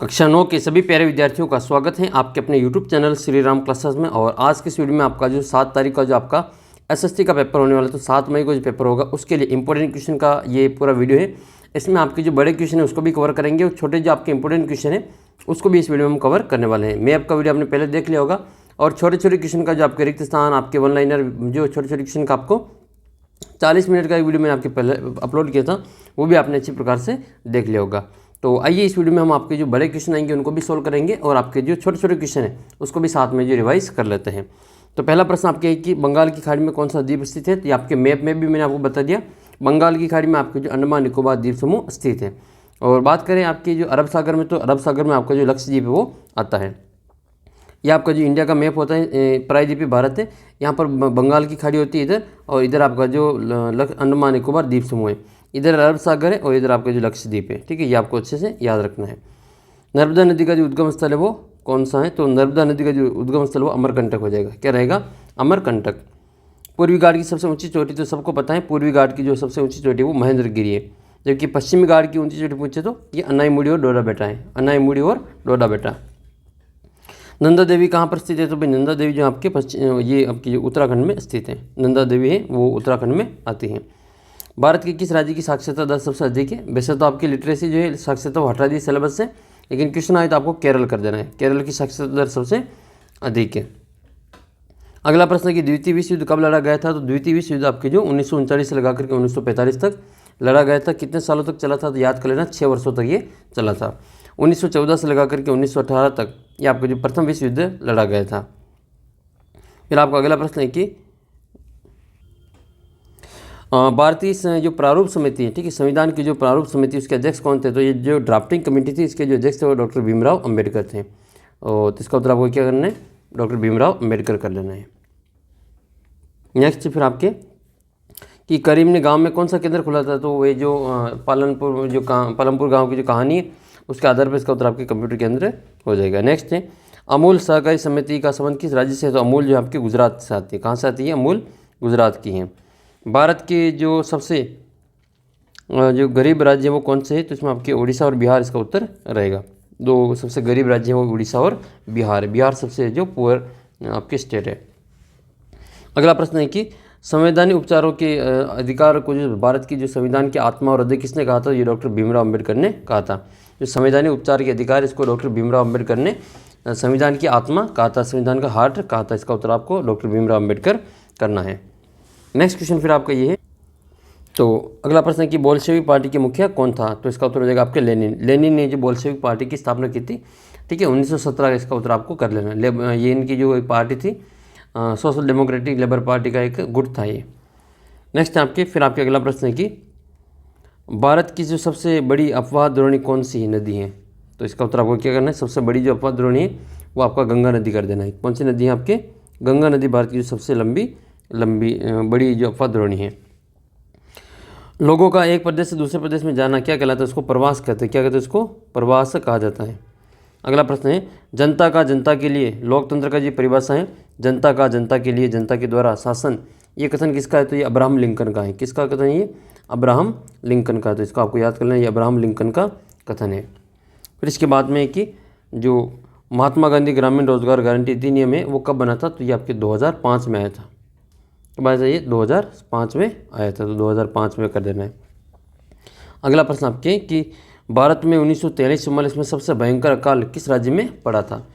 कक्षा 9 के सभी प्यारे विद्यार्थियों का स्वागत है आपके अपने YouTube channel Shri Ram classes में। और आज के इस वीडियो में आपका जो 7 तारीख का जो आपका एसएसटी का पेपर होने वाला है, तो 7 मई को जो पेपर होगा उसके लिए इंपॉर्टेंट क्वेश्चन का ये पूरा वीडियो है। इसमें आपके जो बड़े क्वेश्चन है उसको भी कवर करेंगे और छोटे जो आपके इंपॉर्टेंट क्वेश्चन है उसको भी इस वीडियो में हम कवर करने वाले हैं। मैं आपका वीडियो आपने पहले देख लिया होगा और छोटे छोटे क्वेश्चन का जो आपके रिक्त स्थान, आपके वन लाइनर, जो छोटे छोटे क्वेश्चन का आपको 40 मिनट का एक वीडियो मैंने आपके पहले अपलोड किया था, वो भी आपने अच्छी प्रकार से देख लिया होगा। तो आइए इस वीडियो में हम आपके जो बड़े क्वेश्चन आएंगे उनको भी सोल्व करेंगे और आपके जो छोटे छोटे क्वेश्चन हैं उसको भी साथ में जो रिवाइज कर लेते हैं। तो पहला प्रश्न आपके है कि बंगाल की खाड़ी में कौन सा द्वीप स्थित है। तो ये आपके मैप में भी मैंने आपको बता दिया, बंगाल की खाड़ी में आपके जो अंडमान निकोबार द्वीप समूह स्थित है। और बात करें आपके जो अरब सागर में, तो अरब सागर में आपका जो लक्षद्वीप है वो आता है। यह आपका जो इंडिया का मैप होता है, प्रायद्वीपीय भारत है, यहाँ पर बंगाल की खाड़ी होती है इधर, और इधर आपका जो अंडमान निकोबार द्वीप समूह है, इधर अरब सागर है और इधर आपका जो लक्षद्वीप है। ठीक है, ये आपको अच्छे से याद रखना है। नर्मदा नदी का जो उद्गम स्थल है वो कौन सा है। तो नर्मदा नदी का जो उद्गम स्थल वो अमरकंटक हो जाएगा। क्या रहेगा? अमरकंटक। पूर्वी घाट की सबसे ऊंची चोटी तो सबको पता है, पूर्वी घाट की जो सबसे ऊंची चोटी है वो महेंद्रगिरी है। जबकि पश्चिमी घाट की ऊंची चोटी पूछे तो ये अन्नाईमुड़ी और डोडाबेटा है, अन्नाईमुड़ी और डोडाबेटा। नंदा देवी कहाँ पर स्थित है। तो भाई नंदा देवी जो आपके ये आपकी जो उत्तराखंड में स्थित है, नंदा देवी है वो उत्तराखंड में आती है। भारत के किस राज्य की साक्षरता दर सबसे अधिक है। वैसे तो आपकी लिटरेसी जो है साक्षरता वो हटा दी सिलेबस से, लेकिन क्वेश्चन आए तो आपको केरल कर देना है। केरल की साक्षरता दर सबसे अधिक है। अगला प्रश्न है कि द्वितीय विश्व युद्ध कब लड़ा गया था। तो द्वितीय विश्व युद्ध आपके जो 1939 से लगा करके 1945 तक लड़ा गया था। कितने सालों तक चला था। तो याद कर लेना 6 वर्षों तक ये चला था। 1914 से लगा करके 1918 तक ये आपका जो प्रथम विश्व युद्ध लड़ा गया था। फिर आपका अगला प्रश्न है कि भारतीय जो प्रारूप समिति है, ठीक है, संविधान की जो प्रारूप समिति उसके अध्यक्ष कौन थे। तो ये जो ड्राफ्टिंग कमेटी थी इसके जो अध्यक्ष थे वो डॉक्टर भीमराव अम्बेडकर थे। और इसका उत्तर आपको क्या करना है, डॉक्टर भीमराव अम्बेडकर कर लेना है। नेक्स्ट फिर आपके कि करीम ने गांव में कौन सा केंद्र खुला था। तो वे जो पालमपुर गाँव की जो कहानी है उसके आधार पर इसका उत्तर आपके कंप्यूटर केंद्र हो जाएगा। नेक्स्ट है अमूल सहकारी समिति का संबंध किस राज्य से है। तो अमूल जो आपके गुजरात से आती है। कहाँ से आती है? अमूल गुजरात की है। भारत के जो सबसे जो गरीब राज्य है वो कौन से है। तो इसमें आपके उड़ीसा और बिहार इसका उत्तर रहेगा। दो सबसे गरीब राज्य है वो उड़ीसा और बिहार है। बिहार सबसे जो पुअर आपके स्टेट है। अगला प्रश्न है कि संवैधानिक उपचारों के अधिकार को जो भारत की जो संविधान की आत्मा और हृदय किसने कहा था। ये डॉक्टर भीमराव अम्बेडकर ने कहा था। जो संवैधानिक उपचार के अधिकार इसको डॉक्टर भीमराव अम्बेडकर ने संविधान की आत्मा कहा था, संविधान का हार्ट कहा था। इसका उत्तर आपको डॉक्टर भीमराव अम्बेडकर करना है। नेक्स्ट क्वेश्चन फिर आपका ये है। तो अगला प्रश्न है कि बोल्शेविक पार्टी के मुखिया कौन था। तो इसका उत्तर हो जाएगा आपके लेनिन। लेनिन ने जो बोल्शेविक पार्टी की स्थापना की थी, ठीक है, 1917 का इसका उत्तर आपको कर लेना। ये इनकी जो पार्टी थी सोशल डेमोक्रेटिक लेबर पार्टी का एक गुट था ये। नेक्स्ट आपके फिर आपके अगला प्रश्न है कि भारत की जो सबसे बड़ी अपवाह द्रोणी कौन सी नदी है। तो इसका उत्तर आपको क्या करना है, सबसे बड़ी जो अपवाह द्रोणी है वो आपका गंगा नदी कर देना है। कौन सी नदी है आपके? गंगा नदी भारत की जो सबसे लंबी बड़ी जो अपवाह द्रोणी है। लोगों का एक प्रदेश से दूसरे प्रदेश में जाना क्या कहलाता है। उसको प्रवास कहते हैं। क्या कहते हैं? उसको प्रवास कहा जाता है। अगला प्रश्न है जनता का जनता के लिए लोकतंत्र का जो परिभाषा है, जनता का जनता के लिए जनता के द्वारा शासन, ये कथन किसका है। तो ये अब्राहम लिंकन का है। किसका कथन है ये? अब्राहम लिंकन का। तो इसको आपको याद कर लेना, ये अब्राहम लिंकन का कथन है। फिर इसके बाद में कि जो महात्मा गांधी ग्रामीण रोजगार गारंटी अधिनियम है वो कब बना था। तो ये आपके 2005 में आया था। तो बात ये 2005 में आया था, तो 2005 में कर देना है। अगला प्रश्न आपके कि भारत में 1943-44 में सबसे भयंकर अकाल किस राज्य में पड़ा था।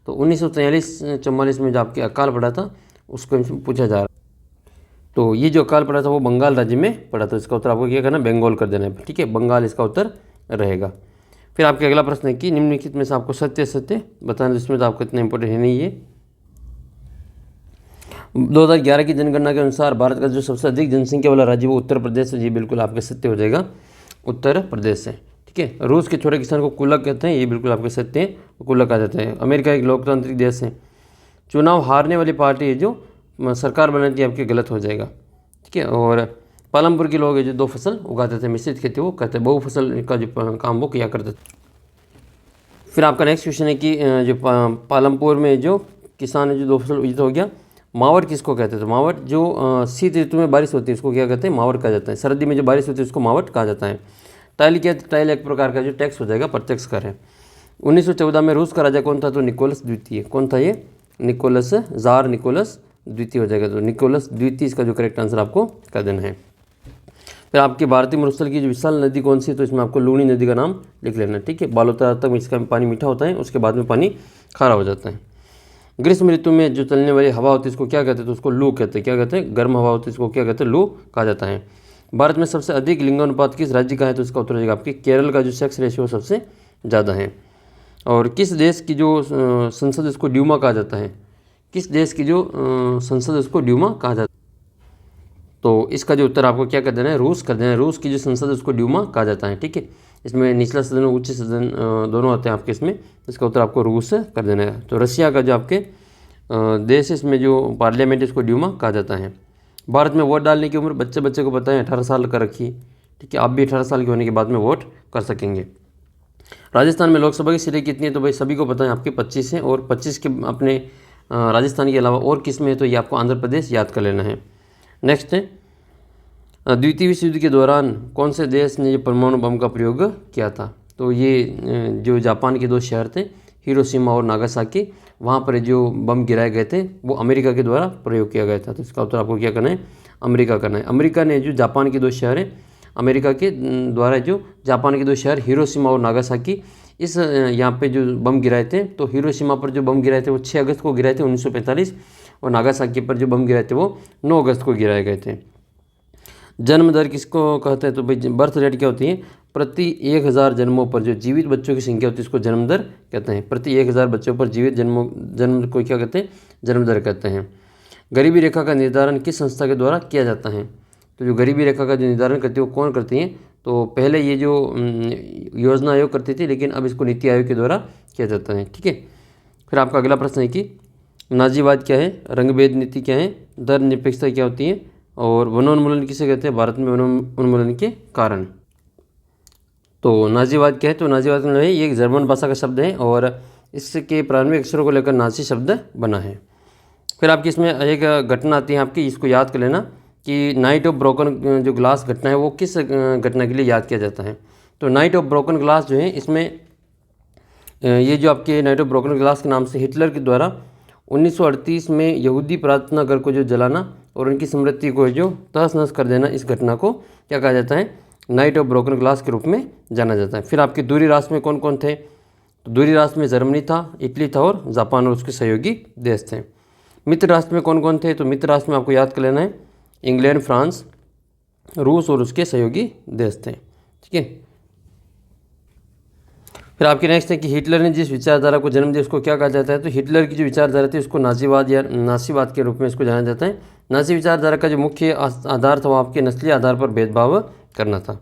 तो 1943-44 में जो आपके अकाल पड़ा था उसको पूछा जा रहा है। तो ये जो अकाल पड़ा था वो बंगाल राज्य में पड़ा था। इसका उत्तर आपको क्या करना है, बंगाल कर देना है। ठीक है, बंगाल इसका उत्तर रहेगा। फिर आपके अगला प्रश्न है कि निम्नलिखित में से आपको सत्य बताना। इसमें तो आपको इतना इंपॉर्टेंट है नहीं ये। 2011 की जनगणना के अनुसार भारत का जो सबसे अधिक जनसंख्या वाला राज्य वो उत्तर प्रदेश है। ये बिल्कुल आपके सत्य हो जाएगा, उत्तर प्रदेश है। ठीक है, रूस के छोटे किसान को कुलक कहते हैं। ये बिल्कुल आपके सत्य है, कुलक आ जाते हैं। अमेरिका एक लोकतांत्रिक देश है। चुनाव हारने वाली पार्टी है जो सरकार बनाती है आपके गलत हो जाएगा। ठीक है, और पालमपुर के लोग है जो 2 फसल उगाते थे, मिश्रित खेती वो कहते हैं, बहु फसल का जो काम वो किया करते थे। फिर आपका नेक्स्ट क्वेश्चन है कि जो पालमपुर में जो किसान है जो 2 फसल उगित हो गया, मावट किसको कहते थे। मावट जो शीत ऋतु में बारिश होती है उसको क्या कहते हैं, मावट कहा जाता है। सर्दी में जो बारिश होती है उसको मावट कहा जाता है। टाइल क्या? टाइल एक प्रकार का जो टैक्स हो जाएगा, प्रत्यक्ष कर है। 1914 में रूस का राजा कौन था? तो निकोलस द्वितीय। कौन था ये? निकोलस, ज़ार निकोलस द्वितीय हो जाएगा। तो निकोलस द्वितीय इसका जो करेक्ट आंसर आपको कर देना है। फिर आपके भारतीय मरुस्थल की जो विशाल नदी कौन सी है? तो इसमें आपको लूनी नदी का नाम लिख लेना है, ठीक है। बालोतरा तक इसका पानी मीठा होता है, उसके बाद में पानी खारा हो जाता है। ग्रीष्म ऋतु में जो चलने वाली हवा होती है इसको क्या कहते हैं? तो उसको लू कहते हैं। क्या कहते हैं? गर्म हवा होती है, इसको क्या कहते हैं? लू कहा जाता है। भारत में सबसे अधिक लिंगानुपात किस राज्य का है? तो इसका उत्तर हो जाएगा आपके केरल का जो सेक्स रेशियो सबसे ज़्यादा है। और किस देश की जो संसद इसको ड्यूमा कहा जाता है? किस देश की जो संसद इसको ड्यूमा कहा जाता है? तो इसका जो उत्तर आपको क्या कर देना है? रूस कर देना है। रूस की जो संसद है उसको ड्यूमा कहा जाता है, ठीक है। इसमें निचला सदन और उच्च सदन दोनों आते हैं आपके इसमें। इसका उत्तर आपको रूस कर देना है। तो रशिया का जो आपके देश इसमें जो पार्लियामेंट इसको ड्यूमा कहा जाता है। भारत में वोट डालने की उम्र बच्चे को पता है 18 साल का रखी, ठीक है। आप भी 18 साल के होने के बाद में वोट कर सकेंगे। राजस्थान में लोकसभा की सीटें कितनी है? तो भाई सभी को पता है आपके 25 हैं, और 25 के अपने राजस्थान के अलावा और किस में है? तो ये आपको आंध्र प्रदेश याद कर लेना है। नेक्स्ट है, द्वितीय विश्व युद्ध के दौरान कौन से देश ने ये परमाणु बम का प्रयोग किया था? तो ये जो जापान के दो शहर थे हिरोशिमा और नागासाकी, वहाँ पर जो बम गिराए गए थे वो अमेरिका के द्वारा प्रयोग किया गया था। तो इसका उत्तर आपको क्या करना है? अमेरिका करना है। अमेरिका ने जो जापान के दो शहर हैं, अमेरिका के द्वारा जो जापान के दो शहर हिरोशिमा और नागासाकी, इस यहाँ पे जो बम गिराए थे, तो हिरोशिमा पर जो बम गिराए थे वो 6 अगस्त को गिराए थे 1945, और नागासाकी पर जो बम गिराए थे वो 9 अगस्त को गिराए गए थे। जन्म दर किसको कहते हैं? तो भाई बर्थ रेट क्या होती है? प्रति 1000 जन्मों पर जो जीवित बच्चों की संख्या होती है इसको जन्म दर कहते हैं। प्रति 1000 बच्चों पर जीवित जन्म को क्या कहते हैं? जन्म दर कहते हैं। गरीबी रेखा का निर्धारण किस संस्था के द्वारा किया जाता है? तो जो गरीबी रेखा का जो निर्धारण करती है वो कौन करती है? तो पहले ये जो योजना आयोग करती थी, लेकिन अब इसको नीति आयोग के द्वारा किया जाता है, ठीक है। फिर आपका अगला प्रश्न है कि नाजीवाद क्या है, रंगभेद नीति क्या है, धर्मनिरपेक्षता क्या होती है, और वनोन्मूलन किसे कहते हैं? भारत में वनोन्मूलन के कारण। तो नाजीवाद क्या है? तो नाजीवाद का है ये एक जर्मन भाषा का शब्द है, और इसके प्रारंभिक अक्षरों को लेकर नाजी शब्द बना है। फिर आपकी इसमें एक घटना आती है आपकी, इसको याद कर लेना कि नाइट ऑफ ब्रोकन जो ग्लास घटना है वो किस घटना के लिए याद किया जाता है? तो नाइट ऑफ ब्रोकन ग्लास जो है, इसमें ये जो आपके नाइट ऑफ ब्रोकन ग्लास के नाम से हिटलर के द्वारा 1938 में यहूदी प्रार्थना घर को जो जलाना और उनकी स्मृति को जो तहस नहस कर देना, इस घटना को क्या कहा जाता है? नाइट ऑफ ब्रोकन ग्लास के रूप में जाना जाता है। फिर आपके दूरी राष्ट्र में कौन कौन थे? तो दूरी राष्ट्र में जर्मनी था, इटली था, और जापान और उसके सहयोगी देश थे। मित्र राष्ट्र में कौन कौन थे? तो मित्र राष्ट्र में आपको याद कर लेना है इंग्लैंड, फ्रांस, रूस और उसके सहयोगी देश थे, ठीक है। फिर आपके नेक्स्ट है कि हिटलर ने जिस विचारधारा को जन्म दिया उसको क्या कहा जाता है? तो हिटलर की जो विचारधारा थी उसको नाजीवाद या नासीवाद के रूप में इसको जाना जाता है। नासी विचारधारा का जो मुख्य आधार था वो आपके नस्लीय आधार पर भेदभाव करना था।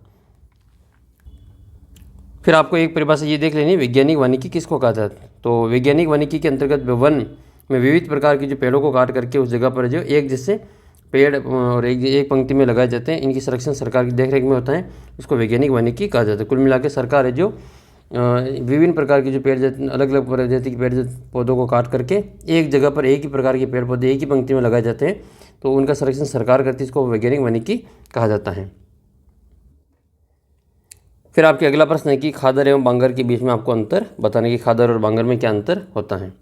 फिर आपको एक परिभाषा ये देख लेनी, वैज्ञानिक वानिकी किसको कहा जाता है? तो वैज्ञानिक वानिकी के अंतर्गत वन में विविध प्रकार की जो पेड़ों को काट करके उस जगह पर जो एक जैसे पेड़ और एक पंक्ति में लगाए जाते हैं, इनकी संरक्षण सरकार की देखरेख में होता है, उसको वैज्ञानिक वानिकी कहा जाता है। कुल मिलाकर सरकार है जो विभिन्न प्रकार की जो पेड़ अलग अलग प्रजाति के पेड़ पौधों को काट करके एक जगह पर एक ही प्रकार के पेड़ पौधे एक ही पंक्ति में लगाए जाते हैं, तो उनका संरक्षण सरकार करती है, इसको वैज्ञानिक वानिकी कहा जाता है। फिर आपके अगला प्रश्न है कि खादर एवं बांगर के बीच में आपको अंतर बताने की, खादर और बांगर में क्या अंतर होता है।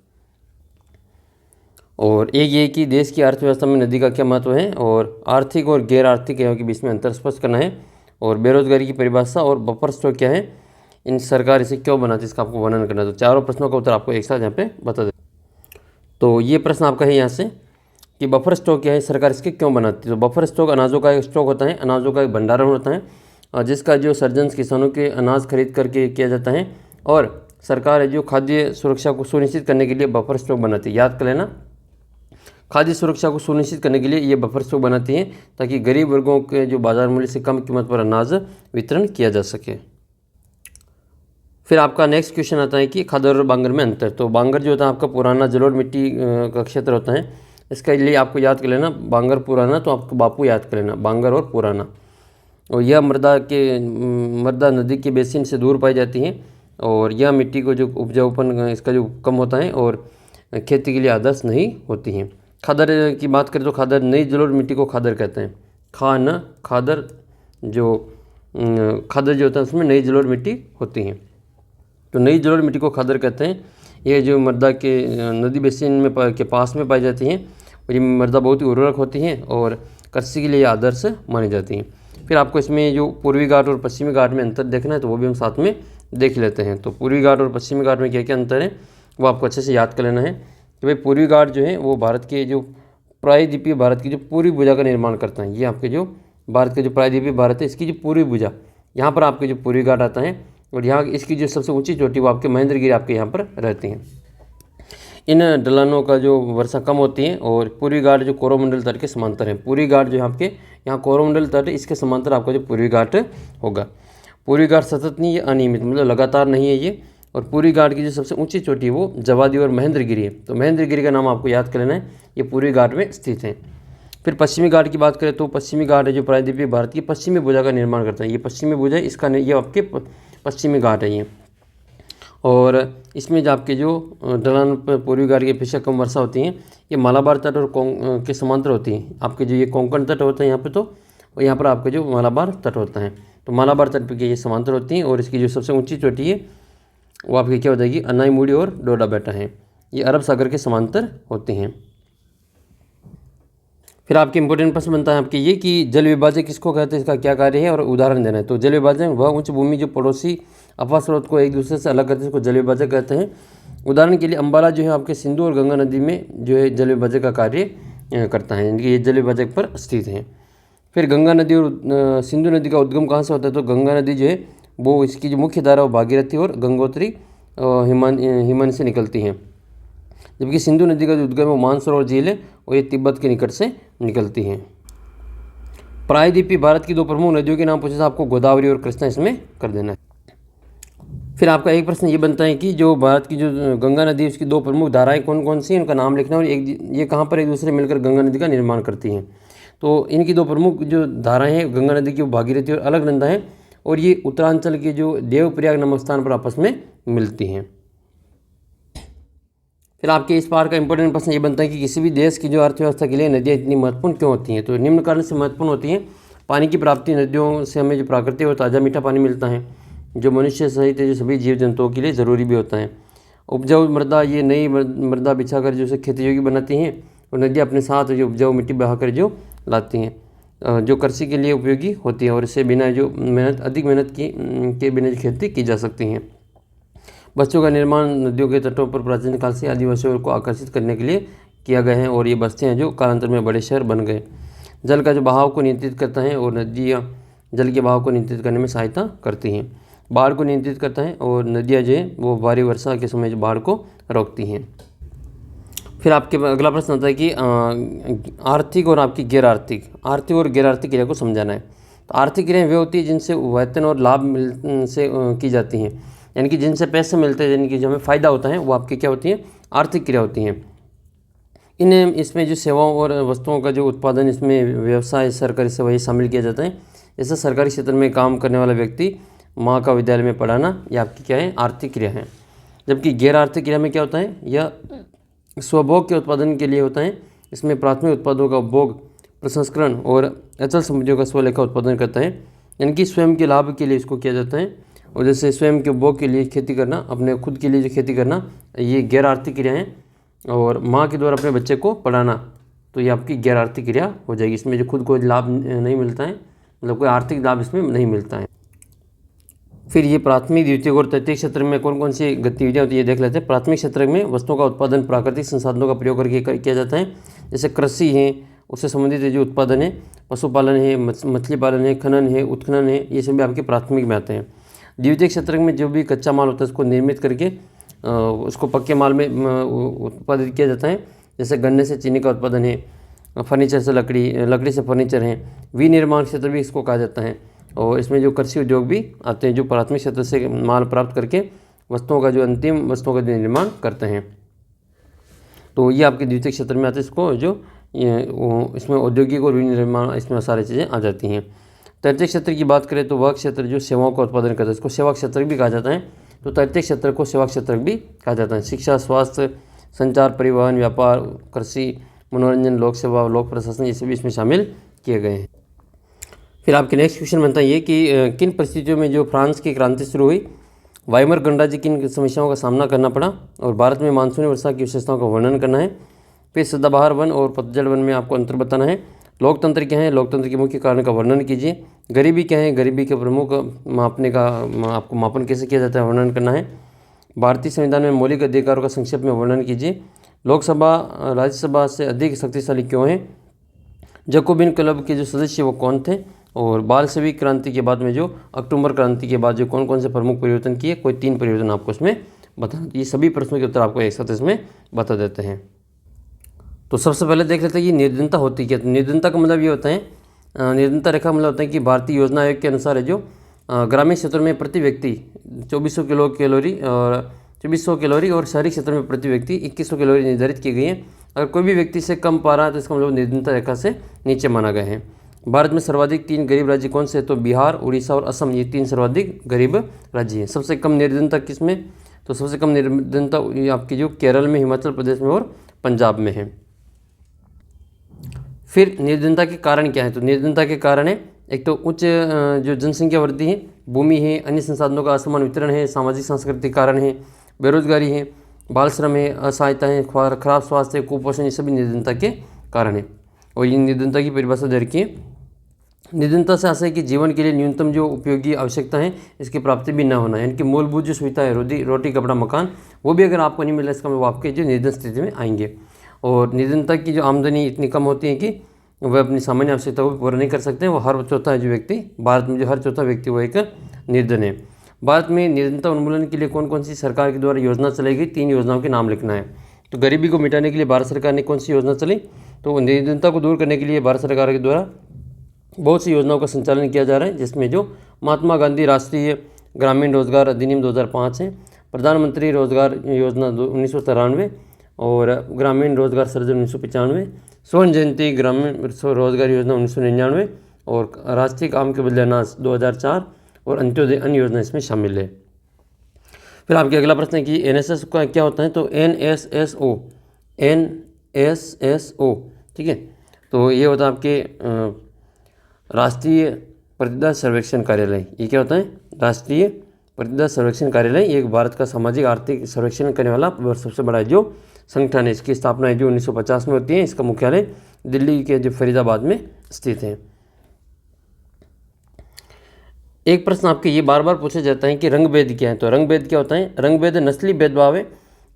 और एक ये कि देश की अर्थव्यवस्था में नदी का क्या महत्व है, और आर्थिक और गैर आर्थिक एवं के बीच में अंतर स्पष्ट करना है, और बेरोजगारी की परिभाषा और बफर स्टॉक क्या है, इन सरकार इसे क्यों बनाती है, इसका आपको वर्णन करना है। तो चारों प्रश्नों का उत्तर आपको एक साथ यहाँ पे बता दे। तो ये प्रश्न आपका है यहाँ से कि बफर स्टॉक क्या है, सरकार इसके क्यों बनाती है। तो बफर स्टॉक अनाजों का एक स्टॉक होता है, अनाजों का एक भंडारण होता है, जिसका जो सर्जन किसानों के अनाज खरीद करके किया जाता है, और सरकार है जो खाद्य सुरक्षा को सुनिश्चित करने के लिए बफर स्टॉक बनाती है। याद कर लेना, खाद्य सुरक्षा को सुनिश्चित करने के लिए ये बफर स्टॉक बनाती है, ताकि गरीब वर्गों के जो बाजार मूल्य से कम कीमत पर अनाज वितरण किया जा सके। फिर आपका नेक्स्ट क्वेश्चन आता है कि खादर और बांगर में अंतर। तो बांगर जो होता है आपका पुराना जलोढ़ मिट्टी का क्षेत्र होता है, इसके लिए आपको याद कर लेना बांगर पुराना, तो आपको बापू याद कर लेना बांगर और पुराना। और यह मर्दा नदी के बेसिन से दूर पाई जाती है, और यह मिट्टी को जो उपजाऊपन इसका जो कम होता है और खेती के लिए आदर्श नहीं होती हैं। खादर की बात करें तो खादर नई जलोढ़ मिट्टी को खादर कहते हैं। खादर जो होता है उसमें नई जलोढ़ मिट्टी होती है। तो नई जलोढ़ मिट्टी को खादर कहते हैं। ये जो मृदा के नदी बेसिन में के पास में पाई जाती हैं और ये मृदा बहुत ही उर्वरक होती हैं और कृषि के लिए आदर्श मानी जाती हैं। फिर आपको इसमें जो पूर्वी घाट और पश्चिमी घाट में अंतर देखना है तो वो भी हम साथ में देख लेते हैं। तो पूर्वी घाट और पश्चिमी घाट में क्या क्या अंतर है वो आपको अच्छे से याद कर लेना है कि भाई पूर्वी घाट जो है वो भारत के जो प्रायद्वीपीय भारत की जो पूर्वी भुजा का निर्माण करता है। ये आपके जो भारत के जो प्रायद्वीपीय भारत है इसकी जो पूर्वी भुजा, यहाँ पर आपके जो पूर्वी घाट आता है और यहाँ इसकी जो सबसे ऊंची चोटी वो आपके महेंद्रगिरी आपके यहाँ पर रहती हैं। इन ढलानों का जो वर्षा कम होती है और पूर्वी घाट जो कोरोमंडल तट के समांतर है। पूर्वी घाट जो आपके यहाँ कोरोमंडल तट है इसके समांतर आपका जो पूर्वी घाट होगा। पूर्वी घाट सतत नहीं, ये अनियमित मतलब लगातार नहीं है ये। और पूर्वी घाट की जो सबसे ऊंची चोटी है वो जवादी और महेंद्रगिरी है। तो महेंद्रगिरी का नाम आपको याद कर लेना है, ये पूर्वी घाट में स्थित है। फिर पश्चिमी घाट की बात करें तो पश्चिमी घाट है जो प्रायद्वीपीय भारत की पश्चिमी भुजा का निर्माण करता है। ये पश्चिमी भुजा है, इसका ये आपके पश्चिमी घाट है ये। और इसमें जो आपके जो ढलान पर पूर्वी घाट की अपेक्षा कम वर्षा होती है, ये मालाबार तट और के समांतर होती है। आपके जो ये कोंकण तट होता है यहाँ पे तो, और यहाँ पर आपका जो मालाबार तट होता है तो मालाबार तट पे ये समांतर होती हैं। और इसकी जो सबसे ऊंची चोटी है वो आपकी क्या हो जाएगी, अनाईमुड़ी और डोडा बेटा है, ये अरब सागर के समांतर होते हैं। फिर आपके इंपॉर्टेंट प्रश्न बनता है आपके ये कि जल विभाजक किसको कहते हैं, इसका क्या कार्य है और उदाहरण देना है। तो जल विभाजक वह उच्च भूमि जो पड़ोसी अफवाह स्रोत को एक दूसरे से अलग करते हैं इसको जल विभाजक कहते हैं। उदाहरण के लिए अम्बाला जो है आपके सिंधु और गंगा नदी में जो है जल विभाजक का कार्य करता है, यानी कि ये जल विभाजक पर स्थित है। फिर गंगा नदी और सिंधु नदी का उद्गम कहाँ से होता है, तो गंगा नदी जो है वो इसकी जो मुख्य धारा वो भागीरथी और गंगोत्री हिमानी से निकलती हैं, जबकि सिंधु नदी का जो उद्गम है वो मानसरोवर झील है और ये तिब्बत के निकट से निकलती हैं। प्रायद्वीपीय भारत की दो प्रमुख नदियों के नाम पूछे तो आपको गोदावरी और कृष्णा इसमें कर देना है। फिर आपका एक प्रश्न ये बनता है कि जो भारत की जो गंगा नदी उसकी दो प्रमुख धाराएं कौन कौन सी हैं, उनका नाम लिखना और ये कहाँ पर एक दूसरे मिलकर गंगा नदी का निर्माण करती हैं। तो इनकी दो प्रमुख जो धाराएं हैं गंगा नदी की वो भागीरथी और अलकनंदा है और ये उत्तरांचल के जो देवप्रयाग नामक स्थान पर आपस में मिलती हैं। फिर आपके इस पार का इंपॉर्टेंट प्रश्न ये बनता है कि किसी भी देश की जो अर्थव्यवस्था के लिए नदियाँ इतनी महत्वपूर्ण क्यों होती हैं। तो निम्न कारण से महत्वपूर्ण होती हैं। पानी की प्राप्ति, नदियों से हमें जो प्राकृतिक और ताज़ा मीठा पानी मिलता है जो मनुष्य सहित जो सभी जीव जंतुओं के लिए ज़रूरी भी होता है। उपजाऊ मृदा, ये नई मृदा बिछाकर जो उसे खेती योग्य बनाती हैं और नदियाँ अपने साथ जो उपजाऊ मिट्टी बहाकर जो लाती हैं जो कृषि के लिए उपयोगी होती है और इससे बिना जो मेहनत अधिक मेहनत के बिना खेती की जा सकती हैं। बस्तियों का निर्माण नदियों के तटों पर प्राचीन काल से आदिवासियों को आकर्षित करने के लिए किया गया है और ये बस्तियाँ जो कालांतर में बड़े शहर बन गए। जल का जो बहाव को नियंत्रित करता है और नदियाँ जल के बहाव को नियंत्रित करने में सहायता करती हैं। बाढ़ को नियंत्रित करता है और नदियाँ जो है वो भारी वर्षा के समय जो बाढ़ को रोकती हैं। फिर आपके अगला प्रश्न आता है कि आर्थिक और आपकी गैर आर्थिक और गैर आर्थिक क्रिया को समझाना है। तो आर्थिक क्रियाएँ वे होती है जिनसे वेतन और लाभ से की जाती हैं, यानी कि जिनसे पैसे मिलते हैं, यानी कि जो हमें फ़ायदा होता है वो आपकी क्या होती है, आर्थिक क्रिया होती हैं। इसमें जो सेवाओं और वस्तुओं का जो उत्पादन, इसमें व्यवसाय, सरकारी सेवा ये शामिल किया जाता है। जैसे सरकारी क्षेत्र में काम करने वाला व्यक्ति माँ का विद्यालय में पढ़ाना, ये आपकी क्या है, आर्थिक क्रिया है। जबकि गैर आर्थिक क्रिया में क्या होता है, यह स्वभोग के उत्पादन के लिए होता है। इसमें प्राथमिक उत्पादों का उपभोग, प्रसंस्करण और अचल संपत्तियों का स्वलेखा उत्पादन करता है, यानी कि स्वयं के लाभ के लिए इसको किया जाता है। और जैसे स्वयं के उपभोग के लिए खेती करना, अपने खुद के लिए जो खेती करना, ये गैर आर्थिक क्रिया है। और माँ के द्वारा अपने बच्चे को पढ़ाना, तो ये आपकी गैर आर्थिक क्रिया हो जाएगी। इसमें जो खुद को लाभ नहीं मिलता है, मतलब कोई आर्थिक लाभ इसमें नहीं मिलता है। फिर ये प्राथमिक, द्वितीयक और तृतीयक क्षेत्र में कौन कौन सी गतिविधियाँ होती है ये देख लेते हैं। प्राथमिक क्षेत्र में वस्तुओं का उत्पादन प्राकृतिक संसाधनों का प्रयोग करके किया जाता है। जैसे कृषि है, उससे संबंधित जो उत्पादन है, पशुपालन है, मछली पालन है, खनन है, उत्खनन है, ये सभी आपके प्राथमिक में आते हैं। द्वितीयक क्षेत्र में जो भी कच्चा माल होता है उसको निर्मित करके उसको पक्के माल में उत्पादित किया जाता है। जैसे गन्ने से चीनी का उत्पादन है, फर्नीचर से लकड़ी से फर्नीचर है। विनिर्माण क्षेत्र भी इसको कहा जाता है। और इसमें जो कृषि उद्योग भी आते हैं जो प्राथमिक क्षेत्र से माल प्राप्त करके वस्तुओं का जो अंतिम वस्तुओं का जो निर्माण करते हैं, तो ये आपके द्वितीय क्षेत्र में आते हैं। इसको जो इसमें औद्योगिक और विनिर्माण, इसमें सारी चीज़ें आ जाती हैं। तृतीय क्षेत्र की बात करें तो वह क्षेत्र जो सेवाओं का उत्पादन करता है, इसको सेवा क्षेत्र भी कहा जाता है। तो तृतीय क्षेत्र को सेवा क्षेत्र भी कहा जाता है। शिक्षा, स्वास्थ्य, संचार, परिवहन, व्यापार, कृषि, मनोरंजन, लोक सेवा, लोक प्रशासन, ये सभी इसमें शामिल किए गए हैं। फिर आपके नेक्स्ट क्वेश्चन बनता है ये कि किन परिस्थितियों में जो फ्रांस की क्रांति शुरू हुई वाइमर गणराज्य की इन समस्याओं का सामना करना पड़ा और भारत में मानसूनी वर्षा की विशेषताओं का वर्णन करना है। फिर सदाबहार वन और पतझड़ वन में आपको अंतर बताना है। लोकतंत्र क्या है, लोकतंत्र के मुख्य कारण का वर्णन कीजिए। गरीबी क्या है, गरीबी के प्रमुख मापने का आपको मापन कैसे किया जाता है वर्णन करना है। भारतीय संविधान में मौलिक अधिकारों का संक्षेप में वर्णन कीजिए। लोकसभा राज्यसभा से अधिक शक्तिशाली क्यों है। जैकोबिन क्लब के जो सदस्य वो कौन थे, और बालशेविक क्रांति के बाद में जो अक्टूबर क्रांति के बाद जो कौन कौन से प्रमुख परिवर्तन किए, कोई 3 परिवर्तन आपको इसमें बताना। ये सभी प्रश्नों के उत्तर आपको एक साथ इसमें बता देते हैं। तो सबसे पहले देख लेते हैं कि निर्धनता होती क्या। तो निर्धनता का मतलब ये होता है, निर्धनता रेखा मतलब होता है कि भारतीय योजना आयोग के अनुसार है जो ग्रामीण क्षेत्रों में प्रति व्यक्ति 2400 कैलोरी और शहरी क्षेत्र में प्रति व्यक्ति 2100 कैलोरी निर्धारित की गई है। अगर कोई भी व्यक्ति से कम पा रहा है तो इसका मतलब निर्धनता रेखा से नीचे माना गया है। भारत में सर्वाधिक 3 गरीब राज्य कौन से, तो बिहार, उड़ीसा और असम, ये 3 सर्वाधिक गरीब राज्य हैं। सबसे कम निर्धनता किस में, तो सबसे कम निर्धनता आपकी जो केरल में, हिमाचल प्रदेश में और पंजाब में है। फिर निर्धनता के कारण क्या है, तो निर्धनता के कारण है एक तो उच्च जो जनसंख्या वृद्धि है, भूमि है, अन्य संसाधनों का असमान वितरण है, सामाजिक सांस्कृतिक कारण है, बेरोजगारी है, बाल श्रम है, असहायता है, खराब स्वास्थ्य, कुपोषण, ये सभी निर्धनता के कारण है। और ये निर्धनता की परिभाषा दे रखी है। निर्धनता से आशय कि जीवन के लिए न्यूनतम जो उपयोगी आवश्यकता है इसकी प्राप्ति भी ना होना, यानी कि मूलभूत जो सुविधा है, रोटी कपड़ा मकान, वो भी अगर आपको नहीं मिला इसका मतलब आपके जो निर्धन स्थिति में आएंगे। और निर्धनता की जो आमदनी इतनी कम होती है कि वह अपनी सामान्य आवश्यकताओं को पूरा नहीं कर सकते हैं। वो हर चौथा जो व्यक्ति, भारत में जो हर चौथा व्यक्ति वो एक निर्धन है। भारत में निर्धनता उन्मूलन के लिए कौन कौन सी सरकार के द्वारा योजना चलाई गई, 3 योजनाओं के नाम लिखना है। तो गरीबी को मिटाने के लिए भारत सरकार ने कौन सी योजना चली, तो निर्धनता को दूर करने के लिए भारत सरकार के द्वारा बहुत सी योजनाओं का संचालन किया जा रहा है, जिसमें जो महात्मा गांधी राष्ट्रीय ग्रामीण रोजगार अधिनियम 2005 है, प्रधानमंत्री रोजगार योजना 1993 और ग्रामीण रोजगार सृजन 1995, स्वर्ण जयंती ग्रामीण रोजगार योजना 1999 और राष्ट्रीय काम के बदले अनाज 2004 और अंत्योदय अन्य योजना इसमें शामिल है। फिर आपके अगला प्रश्न है कि एनएसएस का क्या होता है, तो एनएसएसओ, ठीक है। तो ये होता है आपके राष्ट्रीय प्रतिबद्धता सर्वेक्षण कार्यालय। ये क्या होता है, राष्ट्रीय प्रतिबद्धता सर्वेक्षण कार्यालय। ये एक भारत का सामाजिक आर्थिक सर्वेक्षण करने वाला सबसे बड़ा जो संगठन है। इसकी स्थापना है जो 1950 में होती है। इसका मुख्यालय दिल्ली के जो फरीदाबाद में स्थित है। एक प्रश्न आपके ये बार बार पूछा जाता है कि रंग भेद क्या है, तो रंग भेद क्या होता है। रंग भेद नस्ली भेदभाव है,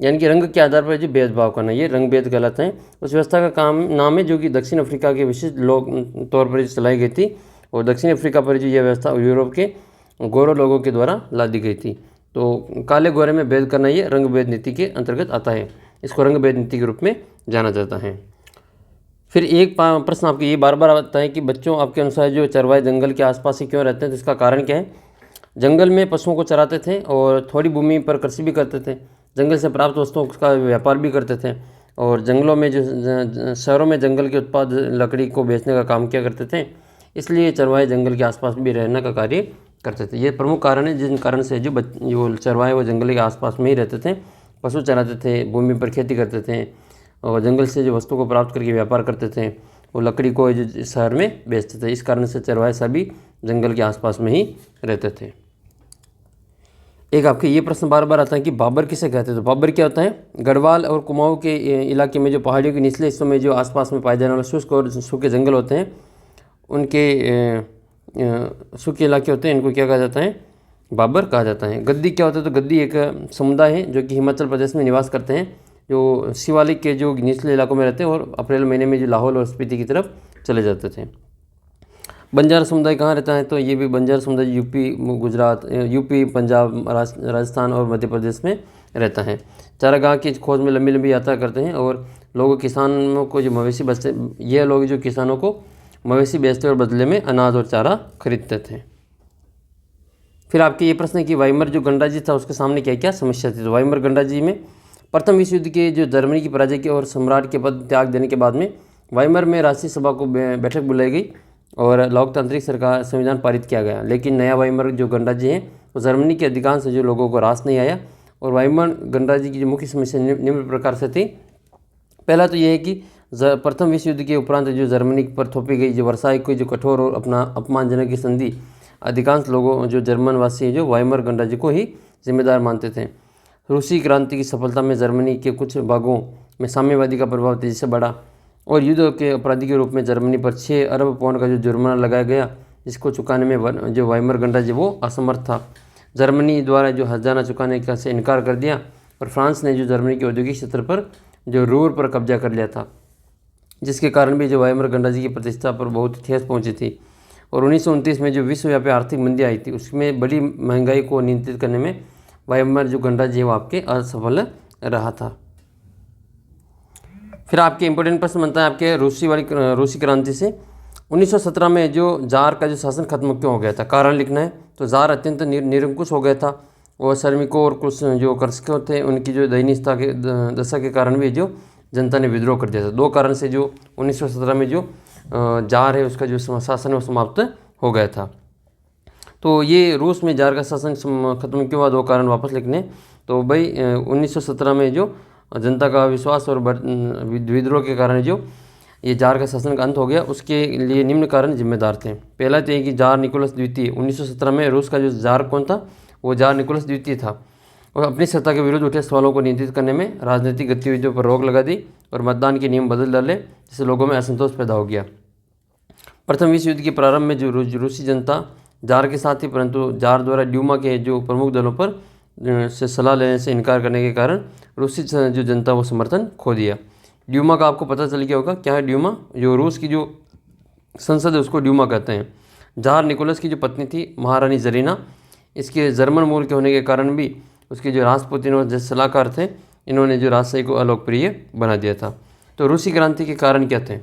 यानी कि रंग के आधार पर जो भेदभाव करना, ये रंग भेद कहलाता है। उस व्यवस्था का काम नाम है जो कि दक्षिण अफ्रीका के विशिष्ट लोग तौर पर चलाई गई थी, और दक्षिण अफ्रीका पर जो यह व्यवस्था यूरोप के गोरों लोगों के द्वारा ला दी गई थी। तो काले गोरे में भेद करना ये रंग भेद नीति के अंतर्गत आता है। इसको रंग भेद नीति के रूप में जाना जाता है। फिर एक प्रश्न आपके ये बार बार आता है कि बच्चों आपके अनुसार जो चरवाहे जंगल के आसपास ही क्यों रहते हैं, तो इसका कारण क्या है। जंगल में पशुओं को चराते थे और थोड़ी भूमि पर कृषि भी करते थे, जंगल से प्राप्त वस्तुओं का व्यापार भी करते थे, और जंगलों में जो शहरों में जंगल के उत्पाद लकड़ी को बेचने का काम किया करते थे, इसलिए चरवाहे जंगल के आसपास भी रहने का कार्य करते थे। ये प्रमुख कारण है जिन कारण से जो चरवाहे वो जंगल के आसपास में ही रहते थे, पशु चराते थे, भूमि पर खेती करते थे और जंगल से जो वस्तु को प्राप्त करके व्यापार करते थे, वो लकड़ी को जो शहर में बेचते थे। इस कारण से चरवाहे सभी जंगल के आसपास में ही रहते थे। एक आपके ये प्रश्न बार बार आता है कि बाबर किसे कहते हैं, तो बाबर क्या होता है। गढ़वाल और कुमाऊं के इलाके में जो पहाड़ियों के निचले हिस्सों में जो आसपास में पाए जाने वाले शुष्क और सूखे जंगल होते हैं, उनके सूखे इलाके होते हैं, इनको क्या कहा जाता है, बाबर कहा जाता है। गद्दी क्या होता है, तो गद्दी एक समुदाय है जो कि हिमाचल प्रदेश में निवास करते हैं, जो शिवालिक के जो निचले इलाकों में रहते हैं और अप्रैल महीने में जो लाहौल और स्पीति की तरफ चले जाते थे। बंजारा समुदाय कहाँ रहता है, तो ये भी बंजारा समुदाय यूपी, पंजाब, राजस्थान और मध्य प्रदेश में रहता है। चारागाह की खोज में लंबी लंबी यात्रा करते हैं और लोग किसानों को जो मवेशी बेचते, ये लोग जो किसानों को मवेशी बेचते और बदले में अनाज और चारा खरीदते थे। फिर आपके ये प्रश्न है कि वाइमर जो गणराज्य था उसके सामने क्या क्या समस्या थी, तो वाइमर गणराज्य में प्रथम विश्व युद्ध के जो जर्मनी की पराजय के और सम्राट के पद त्याग देने के बाद में वाइमर में राष्ट्रीय सभा को बैठक बुलाई गई और लोकतांत्रिक सरकार संविधान पारित किया गया। लेकिन नया वाइमर जो गणराज्य है वो जर्मनी के अधिकांश जो लोगों को रास नहीं आया। और वाइमर गणराज्य की जो मुख्य समस्या निम्न प्रकार से थी। पहला तो यह है कि प्रथम विश्व युद्ध के उपरांत जो जर्मनी पर थोपी गई जो वर्साई की जो कठोर और अपना अपमानजनक की संधि अधिकांश लोगों जो जर्मन वासी हैं जो वाइमर गणराज्य को ही जिम्मेदार मानते थे। रूसी क्रांति की सफलता में जर्मनी के कुछ भागों में साम्यवादी का प्रभाव तेजी से बढ़ा और युद्ध के अपराधी के रूप में जर्मनी पर 6 अरब पाउंड का जो जुर्माना लगाया गया, जिसको चुकाने में जो वाइमर गणराज्य वो असमर्थ था। जर्मनी द्वारा जो हर्जाना चुकाने का से इनकार कर दिया और फ्रांस ने जो जर्मनी के औद्योगिक क्षेत्र पर जो रूर पर कब्जा कर लिया था, जिसके कारण भी जो वाइमर गणराज्य की प्रतिष्ठा पर बहुत ठेस पहुंची थी। और 1929 में जो विश्वव्यापी आर्थिक मंदी आई थी, उसमें बड़ी महंगाई को नियंत्रित करने में वाइमर जो गणराज्य है वो आपके असफल रहा था। फिर आपके इंपॉर्टेंट प्रश्न बनता है आपके रूसी क्रांति से 1917 में जो जार का जो शासन खत्म क्यों हो गया था, कारण लिखना है। तो जार अत्यंत निरंकुश हो गया था और श्रमिकों और कुछ जो कृषकों थे उनकी जो दयनीयता के दशा के कारण भी जो जनता ने विद्रोह कर दिया था। 2 कारण से जो 1917 में जो जार है उसका जो शासन है वो समाप्त हो गया था। तो ये रूस में जार का शासन खत्म क्यों हुआ, 2 कारण वापस लिखने। तो भाई 1917 में जो जनता का विश्वास और विद्रोह के कारण जो ये जार का शासन का अंत हो गया, उसके लिए निम्न कारण जिम्मेदार थे। पहला तो ये कि जार निकोलस द्वितीय 1917 में रूस का जो जार कौन था, वो जार निकोलस द्वितीय था और अपनी सत्ता के विरुद्ध उठे सवालों को नियंत्रित करने में राजनीतिक गतिविधियों पर रोक लगा दी और मतदान के नियम बदल डाले, जिससे लोगों में असंतोष पैदा हो गया। प्रथम विश्व युद्ध के प्रारंभ में जो रूसी जनता जार के साथ थी, परंतु जार द्वारा ड्यूमा के जो प्रमुख दलों पर से सलाह लेने से इनकार करने के कारण रूसी जो जनता वो समर्थन खो दिया। ड्यूमा का आपको पता चल गया होगा क्या है ड्यूमा, जो रूस की जो संसद है उसको ड्यूमा कहते हैं। जार निकोलस की जो पत्नी थी महारानी जरीना, इसके जर्मन मूल के होने के कारण भी उसके जो राजपुतिन और जो सलाहकार थे, इन्होंने जो राजशाही को अलोकप्रिय बना दिया था। तो रूसी क्रांति के कारण क्या थे,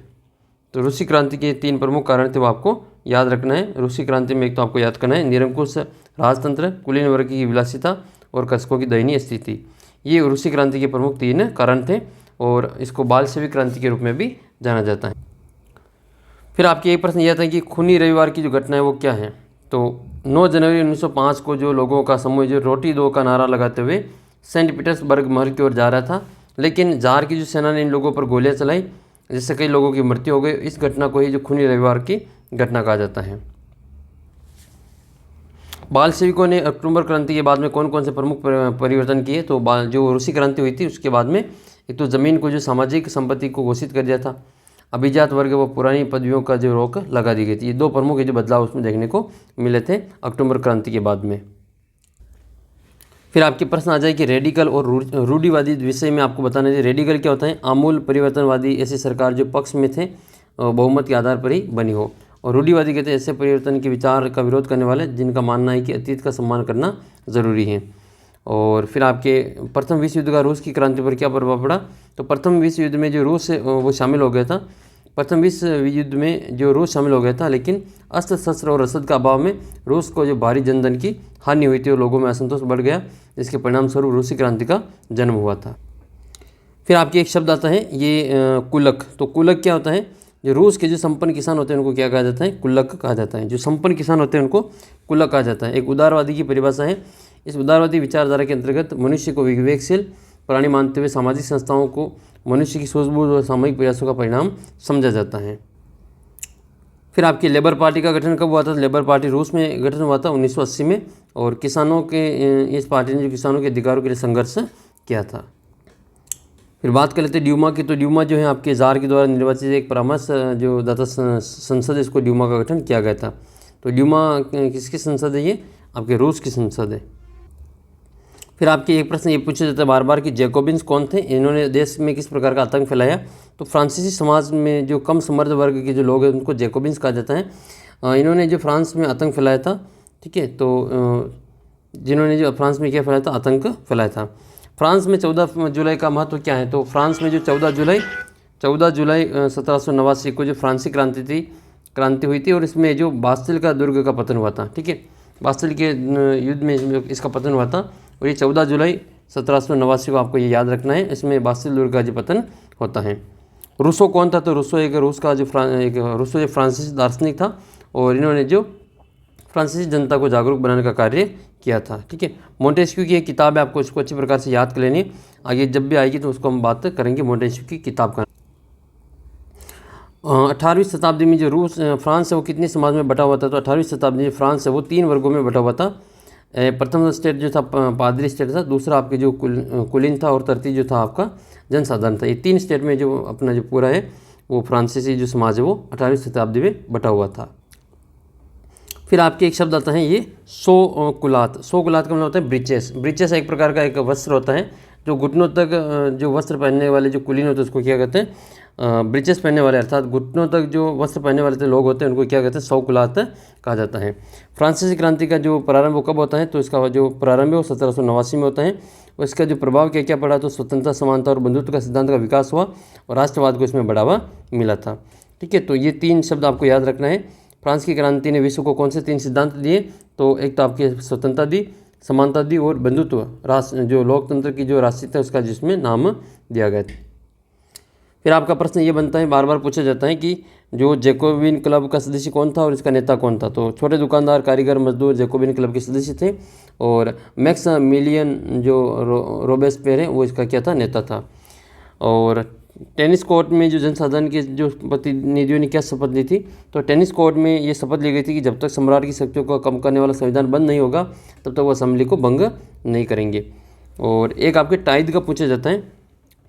तो रूसी क्रांति के 3 प्रमुख कारण थे, वो आपको याद रखना है। रूसी क्रांति में एक तो आपको याद करना है निरंकुश राजतंत्र, कुलीन वर्ग की विलासिता और कृषकों की दयनीय स्थिति। ये रूसी क्रांति के प्रमुख 3 कारण थे और इसको बालशेविक क्रांति के रूप में भी जाना जाता है। फिर आपके एक प्रश्न यह था कि खूनी रविवार की जो घटना है वो क्या है। तो 9 जनवरी 1905 को जो लोगों का समूह जो रोटी दो का नारा लगाते हुए सेंट पीटर्सबर्ग महल की ओर जा रहा था, लेकिन जार की जो सेना ने इन लोगों पर गोलियां चलाई, जिससे कई लोगों की मृत्यु हो गई। इस घटना को ही जो खूनी रविवार की घटना कहा जाता है। बाल सेविकों ने अक्टूबर क्रांति के बाद में कौन कौन से प्रमुख परिवर्तन किए। तो जो रूसी क्रांति हुई थी उसके बाद में एक तो ज़मीन को जो सामाजिक संपत्ति को घोषित कर दिया था, अभिजात वर्ग व पुरानी पदवियों का जो रोक लगा दी गई थी। ये 2 प्रमुख जो बदलाव उसमें देखने को मिले थे अक्टूबर क्रांति के बाद में। फिर आपके प्रश्न आ जाए कि रेडिकल और रूढ़िवादी विषय में आपको बताना चाहिए। रेडिकल क्या होता है, आमूल परिवर्तनवादी ऐसी सरकार जो पक्ष में थे बहुमत के आधार पर ही बनी हो। और रूढ़िवादी कहते हैं ऐसे परिवर्तन के विचार का विरोध करने वाले जिनका मानना है कि अतीत का सम्मान करना ज़रूरी है। और फिर आपके प्रथम विश्व युद्ध का रूस की क्रांति पर क्या प्रभाव पड़ा। तो प्रथम विश्व युद्ध में जो रूस वो शामिल हो गया था, प्रथम विश्व युद्ध में जो रूस शामिल हो गया था, लेकिन अस्त्र शस्त्र और रसद का अभाव में रूस को जो भारी जनधन की हानि हुई थी और लोगों में असंतोष बढ़ गया, जिसके परिणाम स्वरूप रूसी क्रांति का जन्म हुआ था। फिर आपके एक शब्द आता है ये कुलक। तो कुलक क्या होता है, जो रूस के जो संपन्न किसान होते हैं उनको क्या कहा जाता है, कुलक कहा जाता है। जो संपन्न किसान होते हैं उनको कुलक कहा जाता है। एक उदारवादी की परिभाषा है। इस उदारवादी विचारधारा के अंतर्गत मनुष्य को विवेकशील प्राणी मानते हुए सामाजिक संस्थाओं को मनुष्य की सूझबूझ और सामूहिक प्रयासों का परिणाम समझा जाता है। फिर आपकी लेबर पार्टी का गठन कब हुआ था। लेबर पार्टी रूस में गठन हुआ था 1980 में, और किसानों के इस पार्टी ने जो किसानों के अधिकारों के लिए संघर्ष किया था। फिर बात कर लेते हैं ड्यूमा की। तो ड्यूमा जो है आपके जार के द्वारा निर्वाचित एक परामर्श जो दाता संसद है, इसको ड्यूमा का गठन किया गया था। तो ड्यूमा किसकी संसद है, ये आपके रूस की संसद है। फिर आपके एक प्रश्न ये पूछा जाता है बार बार कि जैकोबिन्स कौन थे, इन्होंने देश में किस प्रकार का आतंक फैलाया। तो फ्रांसीसी समाज में जो कम समृद्ध वर्ग के जो लोग हैं उनको जैकोबिन्स कहा जाता है। इन्होंने जो फ्रांस में आतंक फैलाया था, ठीक है, तो जिन्होंने जो फ्रांस में क्या फैलाया था, आतंक फैलाया था। फ्रांस में 14 जुलाई का महत्व क्या है। तो फ्रांस में जो 14 जुलाई 1789 को जो फ्रांसी क्रांति हुई थी, और इसमें जो बास्तिल का दुर्ग का पतन हुआ था, ठीक है, बास्तिल के युद्ध में इसका पतन हुआ था। और ये 14 जुलाई 1789 को आपको ये याद रखना है, इसमें बास्तिल दुर्ग का जो पतन होता है। रूसो कौन था। तो रूसो एक रूस का जो फ्रांसीसी दार्शनिक था, और इन्होंने जो फ्रांसीसी जनता को जागरूक बनाने का कार्य किया था, ठीक है। मोंटेस्क्यू की एक किताब है, आपको इसको अच्छी प्रकार से याद कर लेनी है। आगे जब भी आएगी तो उसको हम बात करेंगे मोंटेस्क्यू की किताब का। 18वीं शताब्दी में जो फ्रांस है वो कितने समाज में बटा हुआ था? तो 18वीं शताब्दी में फ्रांस है वो 3 वर्गों में बटा हुआ था। प्रथम स्टेट जो था पादरी स्टेट था, दूसरा आपके जो कुलीन था, और तृतीय जो था आपका जनसाधारण था। ये 3 स्टेट में जो अपना जो पूरा है वो फ्रांसीसी जो समाज है वो 18वीं शताब्दी में बटा हुआ था। फिर आपके एक शब्द आता है ये सोकुलात। सोकुलात का मतलब होता है ब्रीचेस। ब्रीचेस एक प्रकार का एक वस्त्र होता है जो घुटनों तक जो वस्त्र पहनने वाले जो कुलीन होते हैं उसको क्या कहते हैं? ब्रीचेस पहनने वाले, अर्थात घुटनों तक जो वस्त्र पहनने वाले लोग होते हैं उनको क्या कहते हैं? सोकुलात कहा जाता है। फ्रांसीसी क्रांति का जो प्रारंभ वो कब होता है? तो इसका जो प्रारंभ है वो 1789 में होता है। और इसका जो प्रभाव क्या क्या पड़ा? तो स्वतंत्रता, समानता और बंधुत्व का सिद्धांत का विकास हुआ और राष्ट्रवाद को इसमें बढ़ावा मिला था। ठीक है, तो ये 3 शब्द आपको याद रखना है। फ्रांस की क्रांति ने विश्व को कौन से 3 सिद्धांत दिए? तो एक तो आपकी स्वतंत्रता दी, समानता दी और बंधुत्व, राष्ट्र जो लोकतंत्र की जो राष्ट्रीयता उसका जिसमें नाम दिया गया। फिर आपका प्रश्न ये बनता है, बार बार पूछा जाता है कि जो जैकोबिन क्लब का सदस्य कौन था और इसका नेता कौन था? तो छोटे दुकानदार, कारीगर, मजदूर जैकोबिन क्लब के सदस्य थे और मैक्स मिलियन जो रोबेस्पियर है वो इसका क्या था? नेता था। और टेनिस कोर्ट में जो जनसाधारण के जो प्रतिनिधियों ने क्या शपथ ली थी? तो टेनिस कोर्ट में ये शपथ ली गई थी कि जब तक सम्राट की शक्तियों को कम करने वाला संविधान बंद नहीं होगा तब तक वो असेंबली को भंग नहीं करेंगे। और एक आपके टाइद का पूछा जाता है।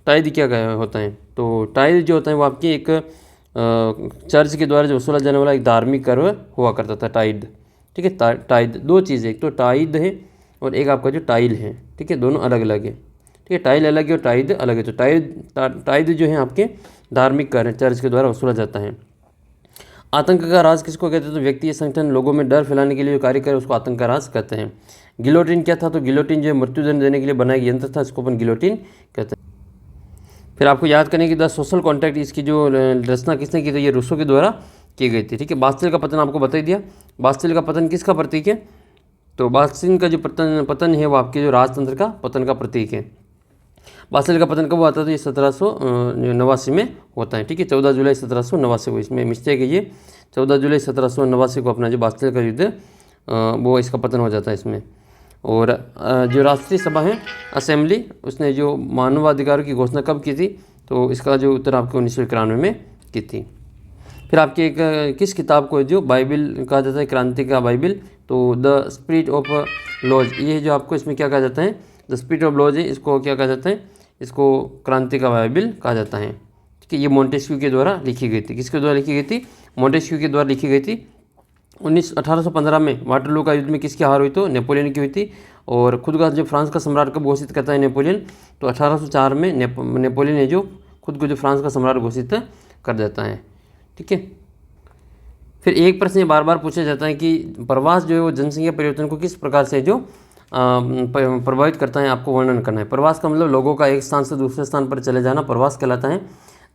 टाइद क्या होता है? तो टाइद जो होता है वो आपकी एक चर्च के द्वारा जो वसूला जाने वाला एक धार्मिक कर हुआ करता था, टाइद। ठीक है, टाइद 2 चीज़ है, एक तो टाइद है और एक आपका जो टाइल है। ठीक है, दोनों अलग अलग है। ठीक है, टाइल अलग है और टाइद अलग है। तो टाइद जो है आपके धार्मिक कर चर्च के द्वारा वसूला जाता है। आतंक का राज किसको कहते हैं? तो व्यक्ति या संगठन लोगों में डर फैलाने के लिए जो कार्य करे उसको आतंक का राज कहते हैं। गिलोटिन क्या था? तो गिलोटिन जो है मृत्युदंड देने के लिए बनाया गया यंत्र था, इसको अपन गिलोटिन कहते हैं। फिर आपको याद करने की द सोशल कॉन्ट्रैक्ट, इसकी जो रचना किसने की? तो ये रूसो के द्वारा की गई थी। ठीक है, बास्तिल का पतन आपको बता ही दिया। बास्तिल का पतन किसका प्रतीक है? तो बास्तिल का जो पतन है वो आपके जो राजतंत्र का पतन का प्रतीक है। बास्तिल का पतन कब हुआ था? तो ये 1789 में होता है। ठीक है, 14 जुलाई 1789 को, इसमें मिस्टेक है ये, 14 जुलाई 1789 को अपना जो बास्तिल का युद्ध वो इसका पतन हो जाता है इसमें। और जो राष्ट्रीय सभा है असेंबली, उसने जो मानवाधिकारों की घोषणा कब की थी? तो इसका जो उत्तर आपको 1991 में की थी। फिर आपके एक किस किताब को जो बाइबिल कहा जाता है? क्रांति का बाइबिल। तो द स्पिरिट ऑफ लॉज, ये जो आपको इसमें क्या कहा जाता है? द स्पिरिट ऑफ लॉज है, इसको क्या कहा जाता है? इसको क्रांति का बाइबिल कहा जाता है। ठीक है, ये मोंटेस्क्यू के द्वारा लिखी गई थी। किसके द्वारा लिखी गई थी? मोंटेस्क्यू के द्वारा लिखी गई थी। 1815 में वाटरलू का युद्ध में किसकी हार हुई? तो नेपोलियन की हुई थी। और खुद का जो फ्रांस का सम्राट कब घोषित करता है? नेपोलियन। तो 1804 में नेपोलियन है जो खुद को जो फ्रांस का सम्राट घोषित कर देता है। ठीक है, फिर एक प्रश्न ये बार बार पूछा जाता है कि प्रवास जो है वो जनसंख्या परिवर्तन को किस प्रकार से जो प्रभावित करता है, आपको वर्णन करना है। प्रवास का मतलब लोगों का एक स्थान से दूसरे स्थान पर चले जाना प्रवास कहलाता है।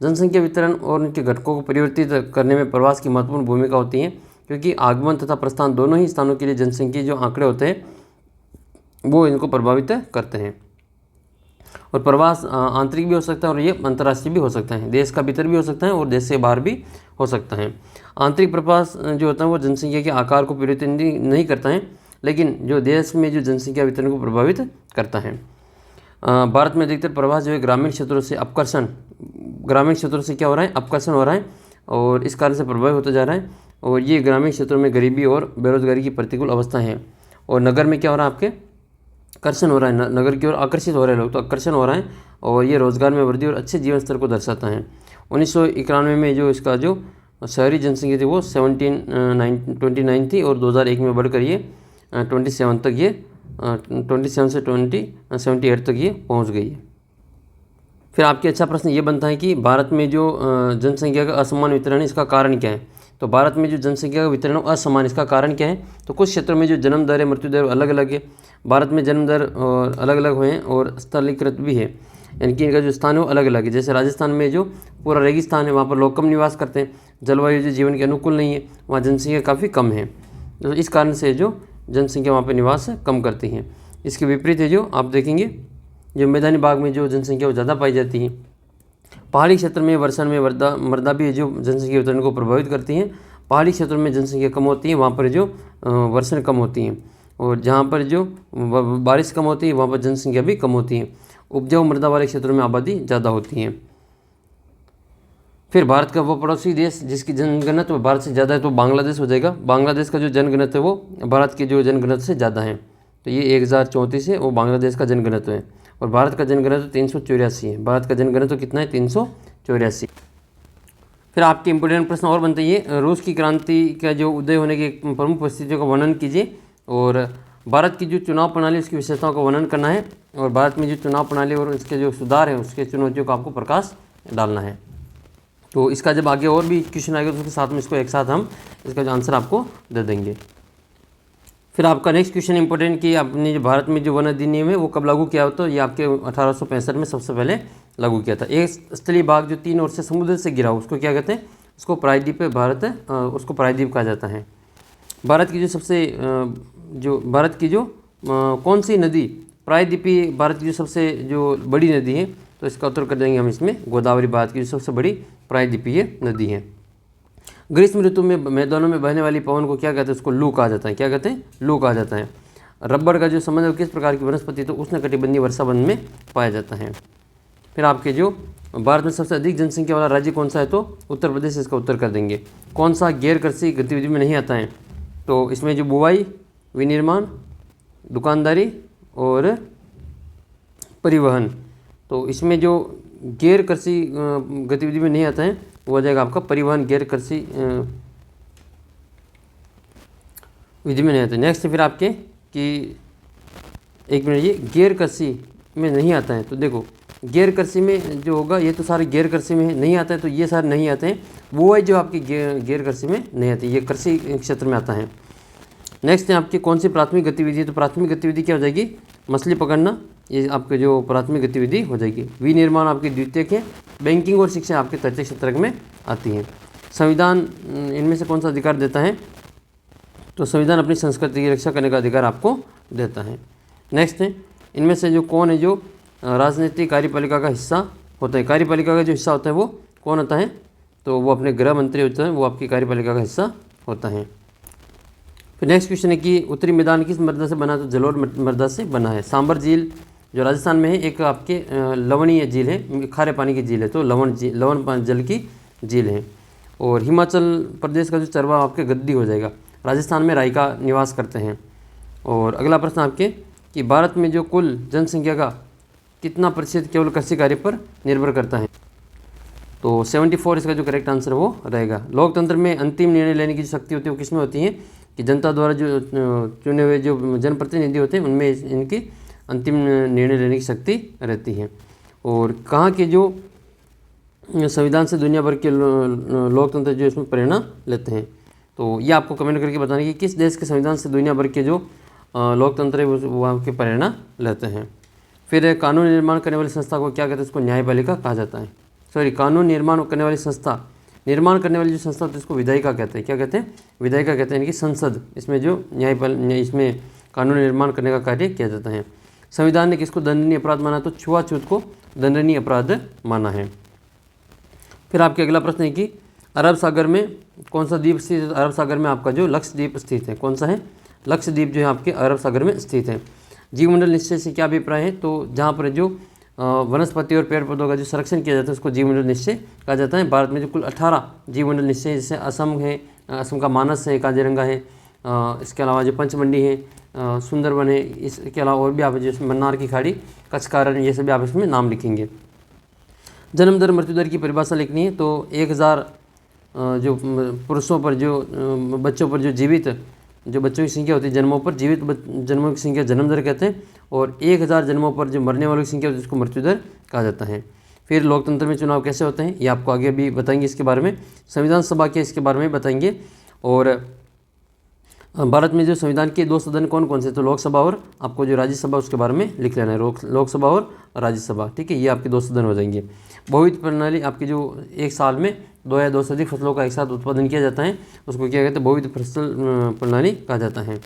जनसंख्या वितरण और उनके घटकों को परिवर्तित करने में प्रवास की महत्वपूर्ण भूमिका होती है, क्योंकि आगमन तथा प्रस्थान दोनों ही स्थानों के लिए जनसंख्या जो आंकड़े होते हैं वो इनको प्रभावित करते हैं। और प्रवास आंतरिक भी हो सकता है और ये अंतर्राष्ट्रीय भी हो सकता है, देश का भीतर भी हो सकता है और देश से बाहर भी हो सकता है। आंतरिक प्रवास जो होता है वो जनसंख्या के आकार को परिवर्तित नहीं करता है, लेकिन जो देश में जो जनसंख्या वितरण को प्रभावित करता है। भारत में अधिकतर प्रवास जो है ग्रामीण क्षेत्रों से अपकर्षण, ग्रामीण क्षेत्रों से क्या हो रहा है? अपकर्षण हो रहा है और इस कारण से प्रभावित होता जा रहा है। और ये ग्रामीण क्षेत्रों में गरीबी और बेरोजगारी की प्रतिकूल अवस्था है। और नगर में क्या हो रहा है? आपके आकर्षण हो रहा है, नगर की ओर आकर्षित हो रहे हैं लोग, तो आकर्षण हो रहा है और ये रोजगार में वृद्धि और अच्छे जीवन स्तर को दर्शाता है। 1991 में जो इसका जो शहरी जनसंख्या थी वो 29 थी और 2001 में बढ़कर ये 27 तक ये 27 से 78 तक ये पहुंच गई है। फिर आपके अच्छा प्रश्न ये बनता है कि भारत में जो जनसंख्या का असमान वितरण है इसका कारण क्या है? तो भारत में जो जनसंख्या का वितरण असमान, इसका कारण क्या है? तो कुछ क्षेत्रों में जो जन्म दर है, मृत्यु दर अलग अलग है। भारत में जन्म दर अलग अलग हुए हैं और स्थलीकृत भी है, यानी कि इनका जो स्थान है वो अलग अलग है। जैसे राजस्थान में जो पूरा रेगिस्तान है वहाँ पर लोग कम निवास करते हैं, जलवायु जो जीवन के अनुकूल नहीं है, वहाँ जनसंख्या काफ़ी कम है, तो इस कारण से जो जनसंख्या वहाँ पर निवास कम करती है। इसके विपरीत है जो आप देखेंगे जो मैदानी भाग में जो जनसंख्या वो ज़्यादा पाई जाती है। पहाड़ी क्षेत्र में वर्षण में मृदा भी जो जनसंख्या वितरण को प्रभावित करती हैं। पहाड़ी क्षेत्रों में जनसंख्या कम होती है, वहाँ पर जो वर्षण कम होती हैं, और जहाँ पर जो बारिश कम होती है वहाँ पर जनसंख्या भी कम होती है। उपजाऊ मृदा वाले क्षेत्रों में आबादी ज़्यादा होती है। फिर भारत का वो पड़ोसी देश जिसकी जनघनत्व भारत से ज़्यादा है तो बांग्लादेश हो जाएगा। बांग्लादेश का जो जनघनत्व है वो भारत के जो जनघनत्व से ज़्यादा है, तो ये 1034 है, वो बांग्लादेश का जनघनत्व है। और भारत का जनघनत्व 384 है। भारत का जनघनत्व कितना है? 384। फिर आपके इंपोर्टेंट प्रश्न और बनते हैं, रूस की क्रांति का जो उदय होने की प्रमुख परिस्थितियों का वर्णन कीजिए, और भारत की जो चुनाव प्रणाली उसकी विशेषताओं का वर्णन करना है, और भारत में जो चुनाव प्रणाली और उसके जो सुधार है उसके चुनौतियों का आपको प्रकाश डालना है। तो इसका जब आगे और भी क्वेश्चन आएगा तो उसके साथ में इसको एक साथ हम इसका जो आंसर आपको दे देंगे। फिर आपका नेक्स्ट क्वेश्चन इंपॉर्टेंट कि आपने जो भारत में जो वन अधिनियम है वो कब लागू किया होता है? ये आपके 1865 में सबसे पहले लागू किया था। एक स्थलीय भाग जो 3 ओर से समुद्र से घिरा हो उसको क्या कहते हैं? उसको प्रायद्वीप भारत, उसको प्रायद्वीप कहा जाता है। भारत की जो सबसे भारत की जो कौन सी नदी प्रायद्वीपीय भारत की जो सबसे जो बड़ी नदी है? तो इसका उत्तर कर देंगे हम इसमें गोदावरी भारत की जो सबसे बड़ी प्रायद्वीपीय नदी है। ग्रीष्म ऋतु में मैदानों में बहने वाली पवन को क्या कहते हैं? उसको लू कहा जाता है। क्या कहते हैं? लू कहा जाता है। रबड़ का जो संबंध है किस प्रकार की वनस्पति तो उष्णकटिबंधीय वर्षा वन में पाया जाता है। फिर आपके जो भारत में सबसे अधिक जनसंख्या वाला राज्य कौन सा है? तो उत्तर प्रदेश, इसका उत्तर कर देंगे। कौन सा गैर कृषि गतिविधि में नहीं आता है? तो इसमें जो बुवाई, विनिर्माण, दुकानदारी और परिवहन, तो इसमें जो गैर कृषि गतिविधि में नहीं आता है वो हो जाएगा आपका परिवहन, गैर कृषि विधि में नहीं आता है। नेक्स्ट फिर आपके कि एक मिनट, ये गैर कृषि में नहीं आता है, तो देखो गैर कृषि में जो होगा ये तो सारे गैर कृषि में नहीं आता है, तो ये सारे नहीं आते हैं। वो है जो आपकी गैर कृषि में नहीं आती, ये कृषि क्षेत्र में आता है। नेक्स्ट है आपकी कौन सी प्राथमिक गतिविधि है? तो प्राथमिक गतिविधि क्या हो जाएगी? मछली पकड़ना, ये आपके जो प्राथमिक गतिविधि हो जाएगी। विनिर्माण आपकी द्वितीयक है। बैंकिंग और शिक्षा आपके तृतीय क्षेत्र में आती हैं। संविधान इनमें से कौन सा अधिकार देता है? तो संविधान अपनी संस्कृति की रक्षा करने का अधिकार आपको देता है। नेक्स्ट है इनमें से जो कौन है जो राजनीतिक कार्यपालिका का हिस्सा होता है? कार्यपालिका का जो हिस्सा होता है वो कौन होता है? तो वो अपने गृह मंत्री होते हैं, वो आपकी कार्यपालिका का हिस्सा होता है। फिर नेक्स्ट क्वेश्चन है कि उत्तरी मैदान किस मृदा से बना? तो जलोढ़ मृदा से बना है। सांबर झील जो राजस्थान में है एक आपके लवणीय झील है, खारे पानी की झील है, तो लवण जल की झील है। और हिमाचल प्रदेश का जो चरवा आपके गद्दी हो जाएगा। राजस्थान में राई का निवास करते हैं। और अगला प्रश्न आपके कि भारत में जो कुल जनसंख्या का कितना प्रतिशत केवल कृषि कार्य पर निर्भर करता है? तो 74 इसका जो करेक्ट आंसर वो रहेगा। लोकतंत्र में अंतिम निर्णय लेने की जो शक्ति होती है वो किसमें होती है? कि जनता द्वारा जो चुने हुए जो जनप्रतिनिधि होते हैं उनमें इनकी अंतिम निर्णय लेने की शक्ति रहती है। और कहाँ के जो संविधान से दुनिया भर के लोकतंत्र जो इसमें प्रेरणा लेते हैं? तो ये आपको कमेंट करके बताना कि किस देश के संविधान से दुनिया भर के जो लोकतंत्र है वो आपकी प्रेरणा लेते हैं। फिर कानून निर्माण करने वाली संस्था को क्या कहते हैं? उसको न्यायपालिका कहा जाता है। सॉरी, कानून निर्माण करने वाली संस्था, निर्माण करने वाली जो संस्था होती है उसको विधायिका कहते हैं। क्या कहते हैं? विधायिका कहते हैं। यानी कि संसद, इसमें जो इसमें कानून निर्माण करने का कार्य किया जाता है। संविधान ने किसको दंडनीय अपराध माना? तो छुआछूत को दंडनीय अपराध माना है। फिर आपके अगला प्रश्न है कि अरब सागर में कौन सा द्वीप स्थित है? अरब सागर में आपका जो लक्षद्वीप स्थित है। कौन सा है? लक्षद्वीप जो है आपके अरब सागर में स्थित है। जीवमंडल निश्चय से क्या अभिप्राय है? तो जहाँ पर जो वनस्पति और पेड़ पौधों का जो संरक्षण किया जाता है उसको जीवमंडल निश्चय कहा जाता है। भारत में जो कुल 18 जीवमंडल निश्चय, जैसे असम है, असम का मानस है, काजीरंगा है, इसके अलावा जो पंचमंडी है, सुंदरवन है, इसके अलावा और भी आप जो मन्नार की खाड़ी, कच्छ का रण, ये सभी आप इसमें नाम लिखेंगे। जन्म दर मृत्यु दर की परिभाषा लिखनी है। तो 1000 जो पुरुषों पर जो बच्चों पर जो जीवित जो बच्चों की संख्या होती है जन्मों पर, जीवित जन्मों की संख्या जन्म दर कहते हैं। और 1000 जन्मों पर जो मरने वालों की संख्या होती है उसको मृत्यु दर कहा जाता है। फिर लोकतंत्र में चुनाव कैसे होते हैं ये आपको आगे भी बताएंगे इसके बारे में। संविधान सभा के इसके बारे में बताएंगे। और भारत में जो संविधान के 2 सदन कौन कौन से? तो लोकसभा और आपको जो राज्यसभा उसके बारे में लिख लेना है। लोकसभा और राज्यसभा, ठीक है, ये आपके 2 सदन हो जाएंगे। बहुविध प्रणाली आपकी जो एक साल में 2 या 2 से अधिक फसलों का एक साथ उत्पादन किया जाता है उसको क्या कहते हैं? बहुविध फसल प्रणाली कहा जाता है।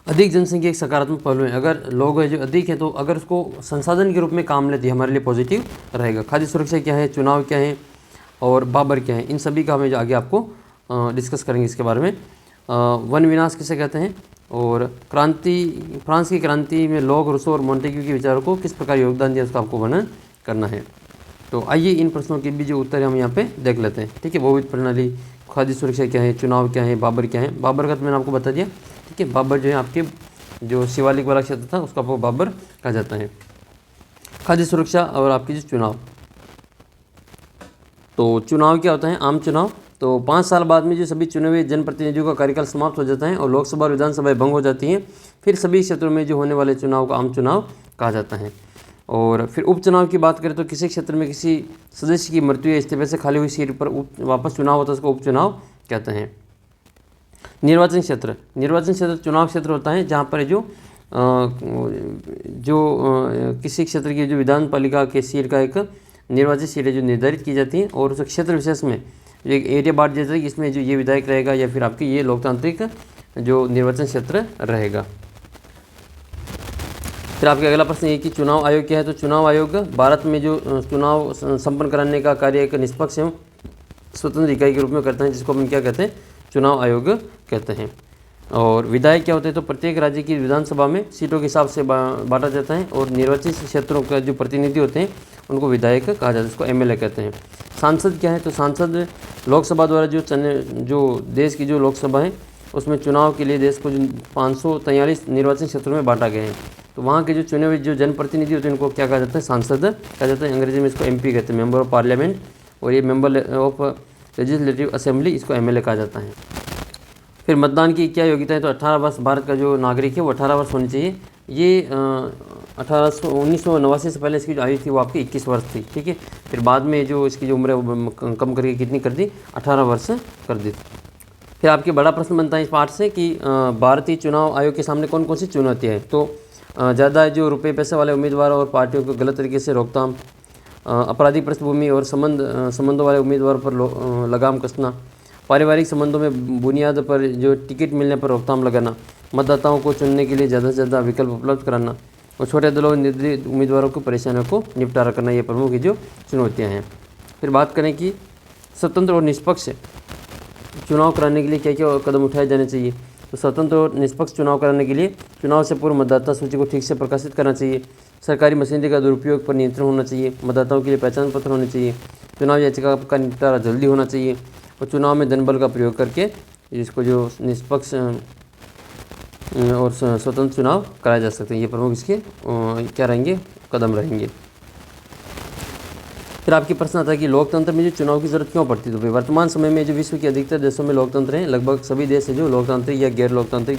अधिक जनसंख्या एक सकारात्मक पहलू है। अगर लोग जो अधिक है तो अगर उसको संसाधन के रूप में काम लेती है हमारे लिए पॉजिटिव रहेगा। खाद्य सुरक्षा क्या है, चुनाव क्या है और बाबर क्या है, इन सभी का हमें आगे आपको डिस्कस करेंगे इसके बारे में। वन विनाश किसे कहते हैं? और फ्रांस की क्रांति में लॉक, रूसो और मोंटेग्यू के विचारों को किस प्रकार योगदान दिया उसका आपको वर्णन करना है। तो आइए इन प्रश्नों के भी जो उत्तर हम यहाँ पे देख लेते हैं। ठीक है, बहुविध प्रणाली, खाद्य सुरक्षा क्या है, चुनाव क्या है, बाबर क्या है। बाबर का तो मैंने आपको बता दिया। ठीक है, बाबर जो है आपके जो शिवालिक वाला क्षेत्र था उसको आपको बाबर कहा जाता है। खाद्य सुरक्षा और आपकी जो चुनाव, तो चुनाव क्या होता है, आम चुनाव। तो 5 साल बाद में जो सभी चुने हुए जनप्रतिनिधियों का कार्यकाल समाप्त हो जाता है और लोकसभा और विधानसभाएं भंग हो जाती हैं, फिर सभी क्षेत्रों में जो होने वाले चुनाव को आम चुनाव कहा जाता है। और फिर उपचुनाव की बात करें तो किसी क्षेत्र में किसी सदस्य की मृत्यु या इस्तीफे से खाली हुई सीट पर वापस चुनाव होता है, उसको उपचुनाव कहते हैं। निर्वाचन क्षेत्र, निर्वाचन क्षेत्र चुनाव क्षेत्र होता है जहाँ पर किसी क्षेत्र की जो विधान पालिका के सीट का एक निर्वाचित सीटें जो निर्धारित की जाती हैं और उस क्षेत्र विशेष में जो एक एरिया बांट दिया जाता है, इसमें जो ये विधायक रहेगा या फिर आपकी ये लोकतांत्रिक जो निर्वाचन क्षेत्र रहेगा। फिर आपका अगला प्रश्न ये कि चुनाव आयोग क्या है। तो चुनाव आयोग भारत में जो चुनाव संपन्न कराने का कार्य एक निष्पक्ष एवं स्वतंत्र इकाई के रूप में करता है, जिसको हम क्या कहते हैं, चुनाव आयोग कहते हैं। और विधायक क्या होते हैं, तो प्रत्येक राज्य की विधानसभा में सीटों के हिसाब से बांटा जाता है और निर्वाचित क्षेत्रों का जो प्रतिनिधि होते हैं उनको विधायक कहा जाता है, इसको एमएलए कहते हैं। सांसद क्या है, तो सांसद लोकसभा द्वारा जो देश की जो लोकसभा है उसमें चुनाव के लिए देश को जो 543 निर्वाचन क्षेत्रों में बांटा गया है, तो वहाँ के जो चुने हुए जो जनप्रतिनिधि होते हैं उनको क्या कहा जाता है, सांसद कहा जाता है। अंग्रेजी में इसको एमपी कहते हैं, मेंबर ऑफ पार्लियामेंट, और ये मेंबर ऑफ लेजिस्लेटिव असेंबली, इसको एमएलए कहा जाता है। फिर मतदान की क्या योग्यता है, तो 18 वर्ष भारत का जो नागरिक है वो 18 वर्ष होनी चाहिए। ये 1989 से पहले इसकी जो आयु थी वो आपकी 21 वर्ष थी। ठीक है, फिर बाद में जो इसकी जो उम्र है कम करके कितनी कर दी, 18 वर्ष कर दी। फिर आपके बड़ा प्रश्न बनता है इस पाठ से कि भारतीय चुनाव आयोग के सामने कौन कौन सी चुनौतियाँ हैं। तो ज़्यादा जो रुपये पैसे वाले उम्मीदवार और पार्टियों को गलत तरीके से रोकथाम, आपराधिक पृष्ठभूमि और संबंधों वाले उम्मीदवारों पर लगाम कसना, पारिवारिक संबंधों में बुनियाद पर जो टिकट मिलने पर रोकथाम लगाना, मतदाताओं को चुनने के लिए ज़्यादा से ज़्यादा विकल्प उपलब्ध कराना और छोटे दलों निर्दलीय उम्मीदवारों की परेशानियों को निपटारा करना, ये प्रमुख जो चुनौतियाँ हैं। फिर बात करें कि स्वतंत्र और निष्पक्ष चुनाव कराने के लिए क्या क्या कदम उठाए जाने चाहिए। तो स्वतंत्र और निष्पक्ष चुनाव कराने के लिए चुनाव से पूर्व मतदाता सूची को ठीक से प्रकाशित करना चाहिए, सरकारी मशीनरी का दुरुपयोग पर नियंत्रण होना चाहिए, मतदाताओं के लिए पहचान पत्र होने चाहिए, चुनाव याचिका का निपटारा जल्दी होना चाहिए और चुनाव में धन बल का प्रयोग करके इसको जो निष्पक्ष और स्वतंत्र चुनाव कराए जा सकते हैं। ये प्रमुख इसके क्या रहेंगे, कदम रहेंगे। फिर आपकी प्रश्न आता है कि लोकतंत्र में जो चुनाव की जरूरत क्यों पड़ती है। तो वर्तमान समय में जो विश्व के अधिकतर देशों में लोकतंत्र हैं, लगभग सभी देश हैं जो लोकतांत्रिक या गैर लोकतांत्रिक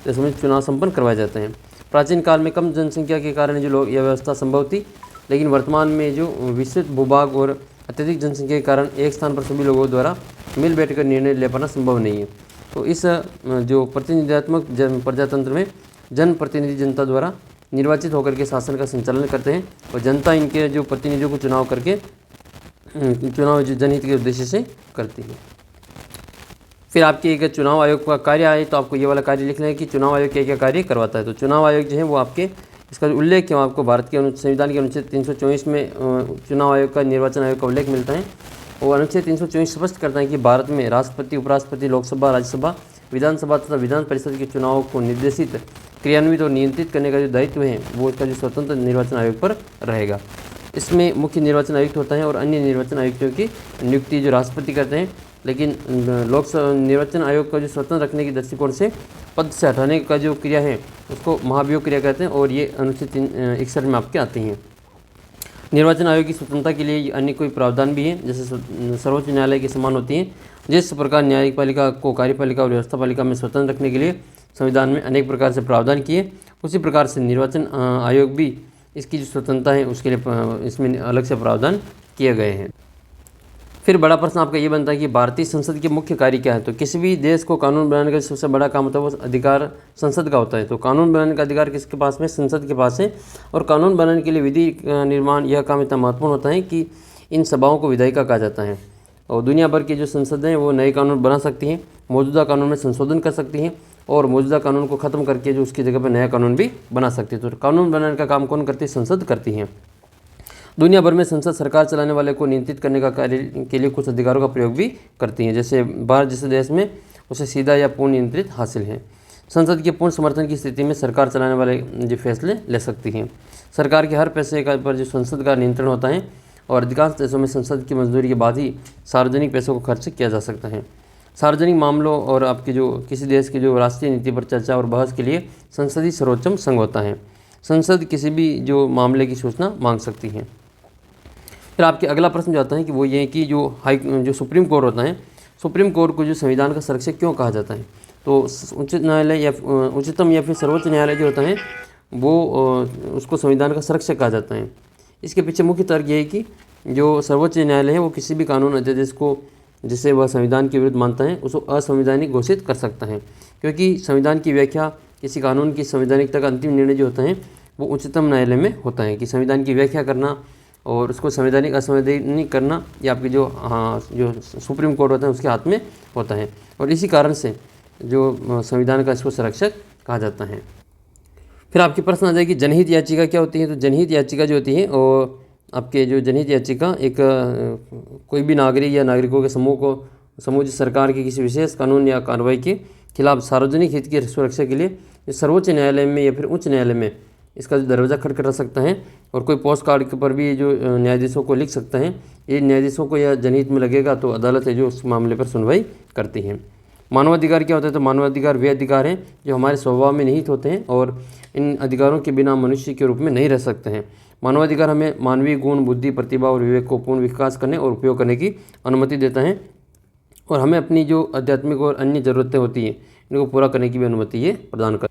देशों में चुनाव संपन्न करवाए जाते हैं। प्राचीन काल में कम जनसंख्या के कारण जो यह व्यवस्था संभव थी, लेकिन वर्तमान में जो विस्तृत भूभाग और अत्यधिक जनसंख्या के कारण एक स्थान पर सभी लोगों द्वारा मिल बैठकर निर्णय ले पाना संभव नहीं है। तो इस जो प्रतिनिधित्वात्मक प्रजातंत्र में जनप्रतिनिधि जनता द्वारा निर्वाचित होकर के शासन का संचालन करते हैं और जनता इनके जो प्रतिनिधियों को चुनाव करके चुनाव जनहित के उद्देश्य से करती है। फिर आपके एक चुनाव आयोग का कार्य आए तो आपको ये वाला कार्य लिखना है कि चुनाव आयोग क्या क्या कार्य करवाता है। तो चुनाव आयोग जो है वो आपके इसका जो उल्लेख है आपको भारत के संविधान के अनुच्छेद 324 में चुनाव आयोग का, निर्वाचन आयोग का उल्लेख मिलता है। और अनुच्छेद 324 स्पष्ट करता है कि भारत में राष्ट्रपति, उपराष्ट्रपति, लोकसभा, राज्यसभा, विधानसभा तथा विधान परिषद के चुनावों को निर्देशित, क्रियान्वित और नियंत्रित करने का जो दायित्व है वो इसका जो स्वतंत्र निर्वाचन आयोग पर रहेगा। इसमें मुख्य निर्वाचन आयुक्त होता है और अन्य निर्वाचन आयुक्तों की नियुक्ति जो राष्ट्रपति करते हैं, लेकिन लोकसभा निर्वाचन आयोग का जो स्वतंत्र रखने के दृष्टिकोण से पद से हटाने का जो क्रिया है उसको महाभियोग क्रिया कहते हैं और ये अनुच्छेद 61 में आपके आती हैं। निर्वाचन आयोग की स्वतंत्रता के लिए अन्य कोई प्रावधान भी है, जैसे सर्वोच्च न्यायालय के समान होती हैं। जिस प्रकार न्यायिक पालिका को कार्यपालिका और व्यवस्था पालिका में स्वतंत्र रखने के लिए संविधान में अनेक प्रकार से प्रावधान किए, उसी प्रकार से निर्वाचन आयोग भी इसकी जो स्वतंत्रता है उसके लिए इसमें अलग से प्रावधान किए गए हैं। फिर बड़ा प्रश्न आपका ये बनता है कि भारतीय संसद के मुख्य कार्य क्या है। तो किसी भी देश को कानून बनाने का सबसे बड़ा काम होता है वो अधिकार संसद का होता है। तो कानून बनाने का अधिकार किसके पास में, संसद के पास है। और कानून बनाने के लिए विधि निर्माण यह काम इतना महत्वपूर्ण होता है कि इन सभाओं को विधायिका कहा जाता है। और दुनिया भर की जो संसदें हैं वो नए कानून बना सकती हैं, मौजूदा कानून में संशोधन कर सकती हैं और मौजूदा कानून को ख़त्म करके जो उसकी जगह पर नया कानून भी बना सकती है। तो कानून बनाने का काम कौन करती है, संसद करती है। दुनिया भर में संसद सरकार चलाने वाले को नियंत्रित करने का कार्य के लिए कुछ अधिकारों का प्रयोग भी करती हैं। जैसे भारत जैसे देश में उसे सीधा या पूर्ण नियंत्रित हासिल है। संसद के पूर्ण समर्थन की स्थिति में सरकार चलाने वाले जो फैसले ले सकती हैं। सरकार के हर पैसे का पर जो संसद का नियंत्रण होता है और अधिकांश देशों में संसद की मंजूरी के बाद ही सार्वजनिक पैसों को खर्च किया जा सकता है। सार्वजनिक मामलों और आपके जो किसी देश की जो राष्ट्रीय नीति पर चर्चा और बहस के लिए संसद ही सर्वोच्च संघ होता है। संसद किसी भी जो मामले की सूचना मांग सकती है। फिर आपके अगला प्रश्न जो आता है कि वो ये है कि जो सुप्रीम कोर्ट होता है, सुप्रीम कोर्ट को जो संविधान का संरक्षक क्यों कहा जाता है? तो उच्च न्यायालय या उच्चतम या फिर सर्वोच्च न्यायालय जो होता है वो उसको संविधान का संरक्षक कहा जाता है। इसके पीछे मुख्य तर्क ये है कि जो सर्वोच्च न्यायालय है वो किसी भी कानून अध्यादेश को जिसे वह संविधान के विरुद्ध मानता है उसको असंवैधानिक घोषित कर सकता है, क्योंकि संविधान की व्याख्या किसी कानून की संवैधानिकता का अंतिम निर्णय जो होता है वो उच्चतम न्यायालय में होता है कि संविधान की व्याख्या करना और उसको संवैधानिक असंवैधानिक करना ये आपकी जो सुप्रीम कोर्ट होता है उसके हाथ में होता है, और इसी कारण से जो संविधान का इसको संरक्षक कहा जाता है। फिर आपके प्रश्न आ जाएगी जनहित याचिका क्या होती है? तो जनहित याचिका जो होती है और आपके जो जनहित याचिका एक कोई भी नागरिक या नागरिकों के समूह जो सरकार के किसी विशेष कानून या कार्रवाई के खिलाफ सार्वजनिक हित की सुरक्षा के लिए सर्वोच्च न्यायालय में या फिर उच्च न्यायालय में इसका जो दरवाज़ा खटखटा सकता है, और कोई पोस्ट कार्ड के पर भी जो न्यायाधीशों को लिख सकता है। ये न्यायाधीशों को यह जनहित में लगेगा तो अदालत है जो उस मामले पर सुनवाई करती है। मानवाधिकार क्या होता है? तो मानवाधिकार वे अधिकार हैं जो हमारे स्वभाव में निहित होते हैं और इन अधिकारों के बिना मनुष्य के रूप में नहीं रह सकते हैं। मानवाधिकार हमें मानवीय गुण, बुद्धि, प्रतिभा और विवेक को पूर्ण विकास करने और उपयोग करने की अनुमति देता है, और हमें अपनी जो आध्यात्मिक और अन्य ज़रूरतें होती हैं इनको पूरा करने की भी अनुमति ये प्रदान करता है।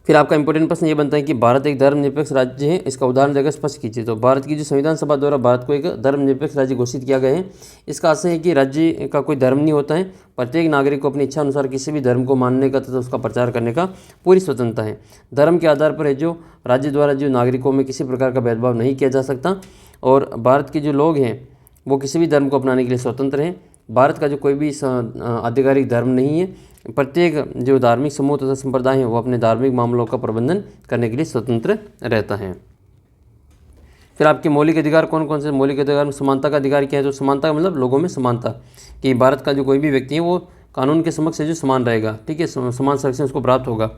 फिर आपका इंपॉर्टेंट प्रश्न ये बनता है कि भारत एक धर्मनिरपेक्ष राज्य है, इसका उदाहरण देकर स्पष्ट कीजिए। तो भारत की जो संविधान सभा द्वारा भारत को एक धर्मनिरपेक्ष राज्य घोषित किया गया है। इसका आशय है कि राज्य का कोई धर्म नहीं होता है, प्रत्येक नागरिक को अपनी इच्छा अनुसार किसी भी धर्म को मानने का तथा उसका प्रचार करने का पूरी स्वतंत्रता है। धर्म के आधार पर है जो राज्य द्वारा जो नागरिकों में किसी प्रकार का भेदभाव नहीं किया जा सकता, और भारत के जो लोग हैं वो किसी भी धर्म को अपनाने के लिए स्वतंत्र हैं। भारत का जो कोई भी आधिकारिक धर्म नहीं है। प्रत्येक जो धार्मिक समूह तथा संप्रदाय हैं वो अपने धार्मिक मामलों का प्रबंधन करने के लिए स्वतंत्र रहता है। फिर आपके मौलिक अधिकार कौन कौन से? मौलिक अधिकार में समानता का अधिकार क्या है? तो समानता का मतलब लोगों में समानता, कि भारत का जो कोई भी व्यक्ति है वो कानून के समक्ष जो समान रहेगा, ठीक है, समान संरक्षण उसको प्राप्त होगा।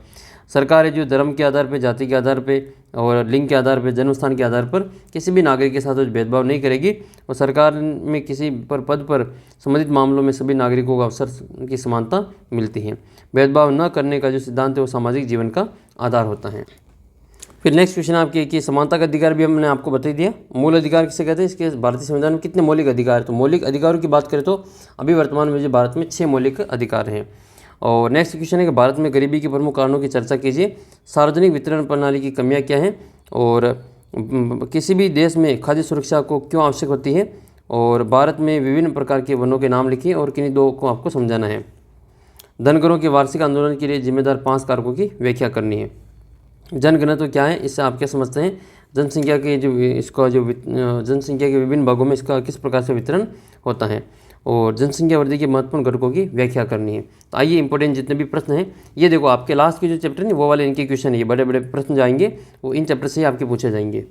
सरकार है जो धर्म के आधार पर, जाति के आधार पर और लिंग के आधार पर, जन्म स्थान के आधार पर किसी भी नागरिक के साथ भेदभाव नहीं करेगी, और सरकार में किसी पर पद पर संबंधित मामलों में सभी नागरिकों को अवसर की समानता मिलती है। भेदभाव न करने का जो सिद्धांत है वो सामाजिक जीवन का आधार होता है। फिर नेक्स्ट क्वेश्चन आपके कि समानता का अधिकार भी हमने आपको बता दिया। मूल अधिकार किसे कहते हैं? इसके भारतीय संविधान में कितने मौलिक अधिकार? तो मौलिक अधिकारों की बात करें तो अभी वर्तमान में जो भारत में 6 मौलिक अधिकार हैं। और नेक्स्ट क्वेश्चन है कि भारत में गरीबी के प्रमुख कारणों की चर्चा कीजिए। सार्वजनिक वितरण प्रणाली की कमियां क्या हैं, और किसी भी देश में खाद्य सुरक्षा को क्यों आवश्यक होती है, और भारत में विभिन्न प्रकार के वनों के नाम लिखिए और किन्हीं 2 को आपको समझाना है। धनगणों के वार्षिक आंदोलन के लिए जिम्मेदार 5 कारकों की व्याख्या करनी है। जनगणना क्या है, इससे आप क्या समझते हैं? जनसंख्या के जनसंख्या के विभिन्न भागों में इसका किस प्रकार से वितरण होता है, और जनसंख्या वृद्धि के महत्वपूर्ण घटकों की व्याख्या करनी है। तो आइए इंपॉर्टेंट जितने भी प्रश्न हैं ये देखो, आपके लास्ट के जो चैप्टर है वो वाले इनके क्वेश्चन है, ये बड़े बड़े प्रश्न जाएंगे वो इन चैप्टर से ही आपके पूछे जाएंगे।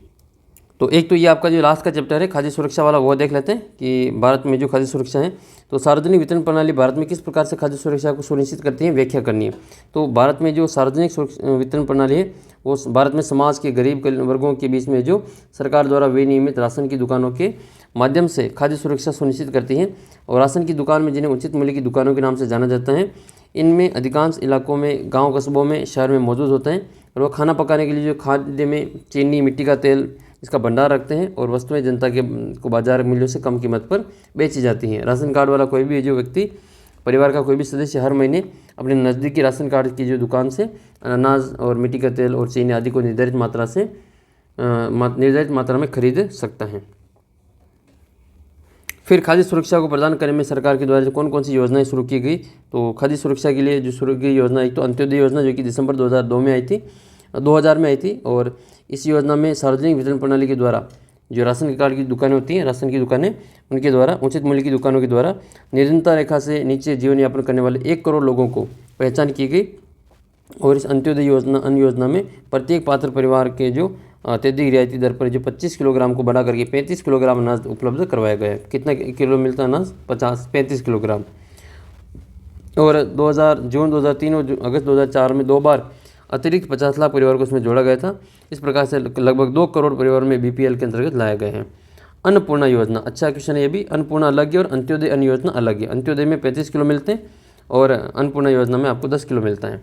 तो एक तो ये आपका जो लास्ट का चैप्टर है खाद्य सुरक्षा वाला, वो देख लेते हैं कि भारत में जो खाद्य सुरक्षा है, तो सार्वजनिक वितरण प्रणाली भारत में किस प्रकार से खाद्य सुरक्षा को सुनिश्चित करती है, व्याख्या करनी है। तो भारत में जो सार्वजनिक वितरण प्रणाली है वो भारत में समाज के गरीब वर्गों के बीच में जो सरकार द्वारा विनियमित राशन की दुकानों के माध्यम से खाद्य सुरक्षा सुनिश्चित करती है। और राशन की दुकान में जिन्हें उचित मूल्य की दुकानों के नाम से जाना जाता है, इनमें अधिकांश इलाकों में, गाँव कस्बों में, शहर में मौजूद होते हैं, और वो खाना पकाने के लिए जो खाद्य में चीनी, मिट्टी का तेल इसका भंडार रखते हैं, और वस्तुएं जनता के को बाजार मूल्यों से कम कीमत पर बेची जाती हैं। राशन कार्ड वाला कोई भी जो व्यक्ति, परिवार का कोई भी सदस्य हर महीने अपने नज़दीकी राशन कार्ड की जो दुकान से अनाज और मिट्टी का तेल और चीनी आदि को निर्धारित मात्रा में खरीद सकता है। फिर खाद्य सुरक्षा को प्रदान करने में सरकार के द्वारा कौन कौन सी योजनाएं शुरू की गई? तो खाद्य सुरक्षा के लिए जो शुरू की योजना, एक तो अंत्योदय योजना जो कि दिसंबर 2002 में आई थी, 2000 में आई थी, और इस योजना में सार्वजनिक वितरण प्रणाली के द्वारा जो राशन कार्ड की दुकानें होती हैं, राशन की दुकानें, उनके द्वारा उचित मूल्य की दुकानों के द्वारा निर्धनता रेखा से नीचे जीवन यापन करने वाले 1 करोड़ लोगों को पहचान की गई। और इस अंत्योदय योजना अन्य योजना में प्रत्येक पात्र परिवार के जो अत्यधिक रियायती दर पर जो 25 किलोग्राम को बढ़ा करके 35 किलोग्राम अनाज उपलब्ध करवाया गया है। कितना किलो मिलता है अनाज? 35 किलोग्राम। और जून 2003 और अगस्त 2004 में 2 बार अतिरिक्त 50 लाख परिवार को इसमें जोड़ा गया था। इस प्रकार से लगभग 2 करोड़ परिवार में BPL के अंतर्गत लाया गया है। अन्नपूर्णा योजना, अच्छा क्वेश्चन है ये भी। अन्नपूर्णा अलग है और अंत्योदय अन्न योजना अलग है। अंत्योदय में 35 किलो मिलते हैं और अन्नपूर्णा योजना में आपको 10 किलो मिलता है।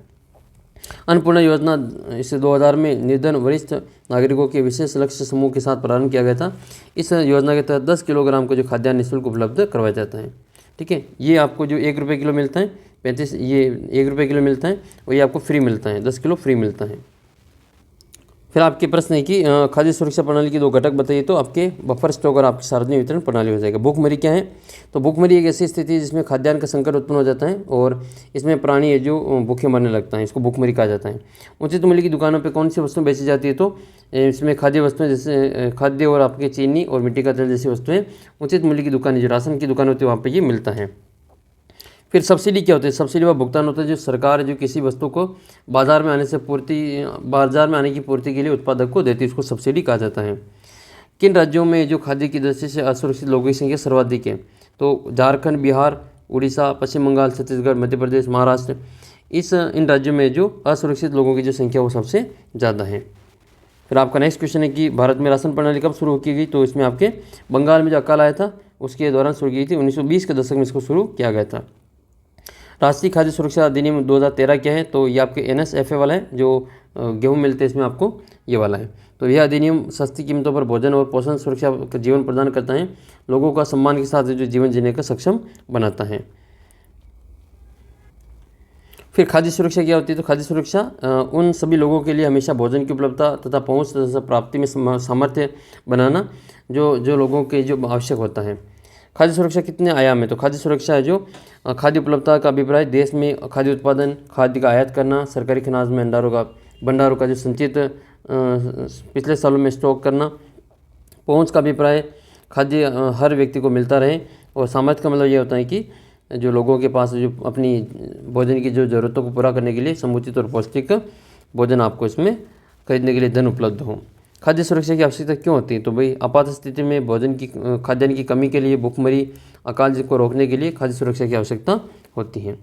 अन्नपूर्णा योजना इसे 2000 में निर्धन वरिष्ठ नागरिकों के विशेष लक्ष्य समूह के साथ प्रारंभ किया गया था। इस योजना के तहत 10 किलोग्राम का जो खाद्यान्न निःशुल्क उपलब्ध करवाया जाता है। ठीक है, ये आपको जो 1 रुपये किलो मिलता है, 35 ये 1 रुपये किलो मिलता है और ये आपको फ्री मिलता है, 10 किलो फ्री मिलता है। फिर आपके प्रश्न है कि खाद्य सुरक्षा प्रणाली के 2 घटक बताइए, तो आपके बफर स्टॉक और आपकी सार्वजनिक वितरण प्रणाली हो जाएगा। भूखमरी क्या है, तो भूखमरी एक ऐसी स्थिति है जिसमें खाद्यान्न का संकट उत्पन्न हो जाता है और इसमें प्राणी है जो भूखे मरने लगता है, इसको भूखमरी कहा जाता है। उचित मूल्य की दुकानों पर कौन सी वस्तुएं बेची जाती है, तो इसमें खाद्य वस्तुएं जैसे खाद्य और आपके चीनी और मिट्टी का तेल जैसी वस्तुएं उचित मूल्य की दुकान, जो राशन की दुकान होती है वहाँ पर ये मिलता है। फिर सब्सिडी क्या होती है, सब्सिडी वह भुगतान होता है जो सरकार जो किसी वस्तु को बाजार में आने की पूर्ति के लिए उत्पादक को देती है, उसको सब्सिडी कहा जाता है। किन राज्यों में जो खाद्य की दृष्टि से असुरक्षित लोगों की संख्या सर्वाधिक है, तो झारखंड, बिहार, उड़ीसा, पश्चिम बंगाल, छत्तीसगढ़, मध्य प्रदेश, महाराष्ट्र, इन राज्यों में जो असुरक्षित लोगों की जो संख्या वो सबसे ज़्यादा है। फिर आपका नेक्स्ट क्वेश्चन है कि भारत में राशन प्रणाली कब शुरू की गई, तो इसमें आपके बंगाल में जो अकाल आया था उसके दौरान शुरू की थी। 1920 के दशक में इसको शुरू किया गया था। राष्ट्रीय खाद्य सुरक्षा अधिनियम 2013 क्या है, तो ये आपके NSFA वाला है, जो गेहूं मिलते हैं इसमें आपको ये वाला है। तो यह अधिनियम सस्ती कीमतों पर भोजन और पोषण सुरक्षा का जीवन प्रदान करता है, लोगों का सम्मान के साथ जो जीवन जीने का सक्षम बनाता है। फिर खाद्य सुरक्षा क्या होती है, तो खाद्य सुरक्षा उन सभी लोगों के लिए हमेशा भोजन की उपलब्धता तथा पहुँच तथा प्राप्ति में सामर्थ्य बनाना जो लोगों के जो आवश्यक होता है। खाद्य सुरक्षा कितने आयाम है, तो खाद्य सुरक्षा है जो खाद्य उपलब्धता का अभिप्राय, देश में खाद्य उत्पादन, खाद्य का आयात करना, सरकारी खजाने में भंडारों का जो संचित पिछले सालों में स्टॉक करना, पहुंच का अभिप्राय खाद्य हर व्यक्ति को मिलता रहे, और सामर्थ्य का मतलब ये होता है कि जो लोगों के पास जो अपनी भोजन की जो ज़रूरतों को पूरा करने के लिए समुचित और पौष्टिक भोजन आपको इसमें खरीदने के लिए धन उपलब्ध हो। खाद्य सुरक्षा की आवश्यकता क्यों होती है, तो भाई आपात स्थिति में खाद्यान्न की कमी के लिए, भूखमरी, अकाल को रोकने के लिए खाद्य सुरक्षा की आवश्यकता होती है।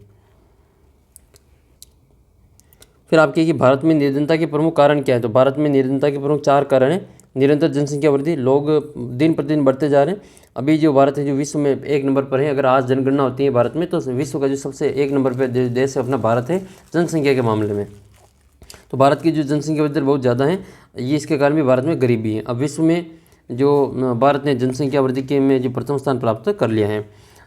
फिर आपके कि भारत में निर्धनता के प्रमुख कारण क्या है, तो भारत में निर्धनता के प्रमुख 4 कारण हैं। निरंतर जनसंख्या वृद्धि, लोग दिन प्रतिदिन बढ़ते जा रहे हैं। अभी जो भारत है जो विश्व में 1 नंबर पर है, अगर आज जनगणना होती है भारत में तो विश्व का जो सबसे 1 नंबर पर देश है अपना भारत है जनसंख्या के मामले में। तो भारत की जो जनसंख्या वृद्धि बहुत ज़्यादा है, ये इसके कारण भी भारत में गरीबी है। अब विश्व में जो भारत ने जनसंख्या वृद्धि के में जो प्रथम स्थान प्राप्त कर लिया है।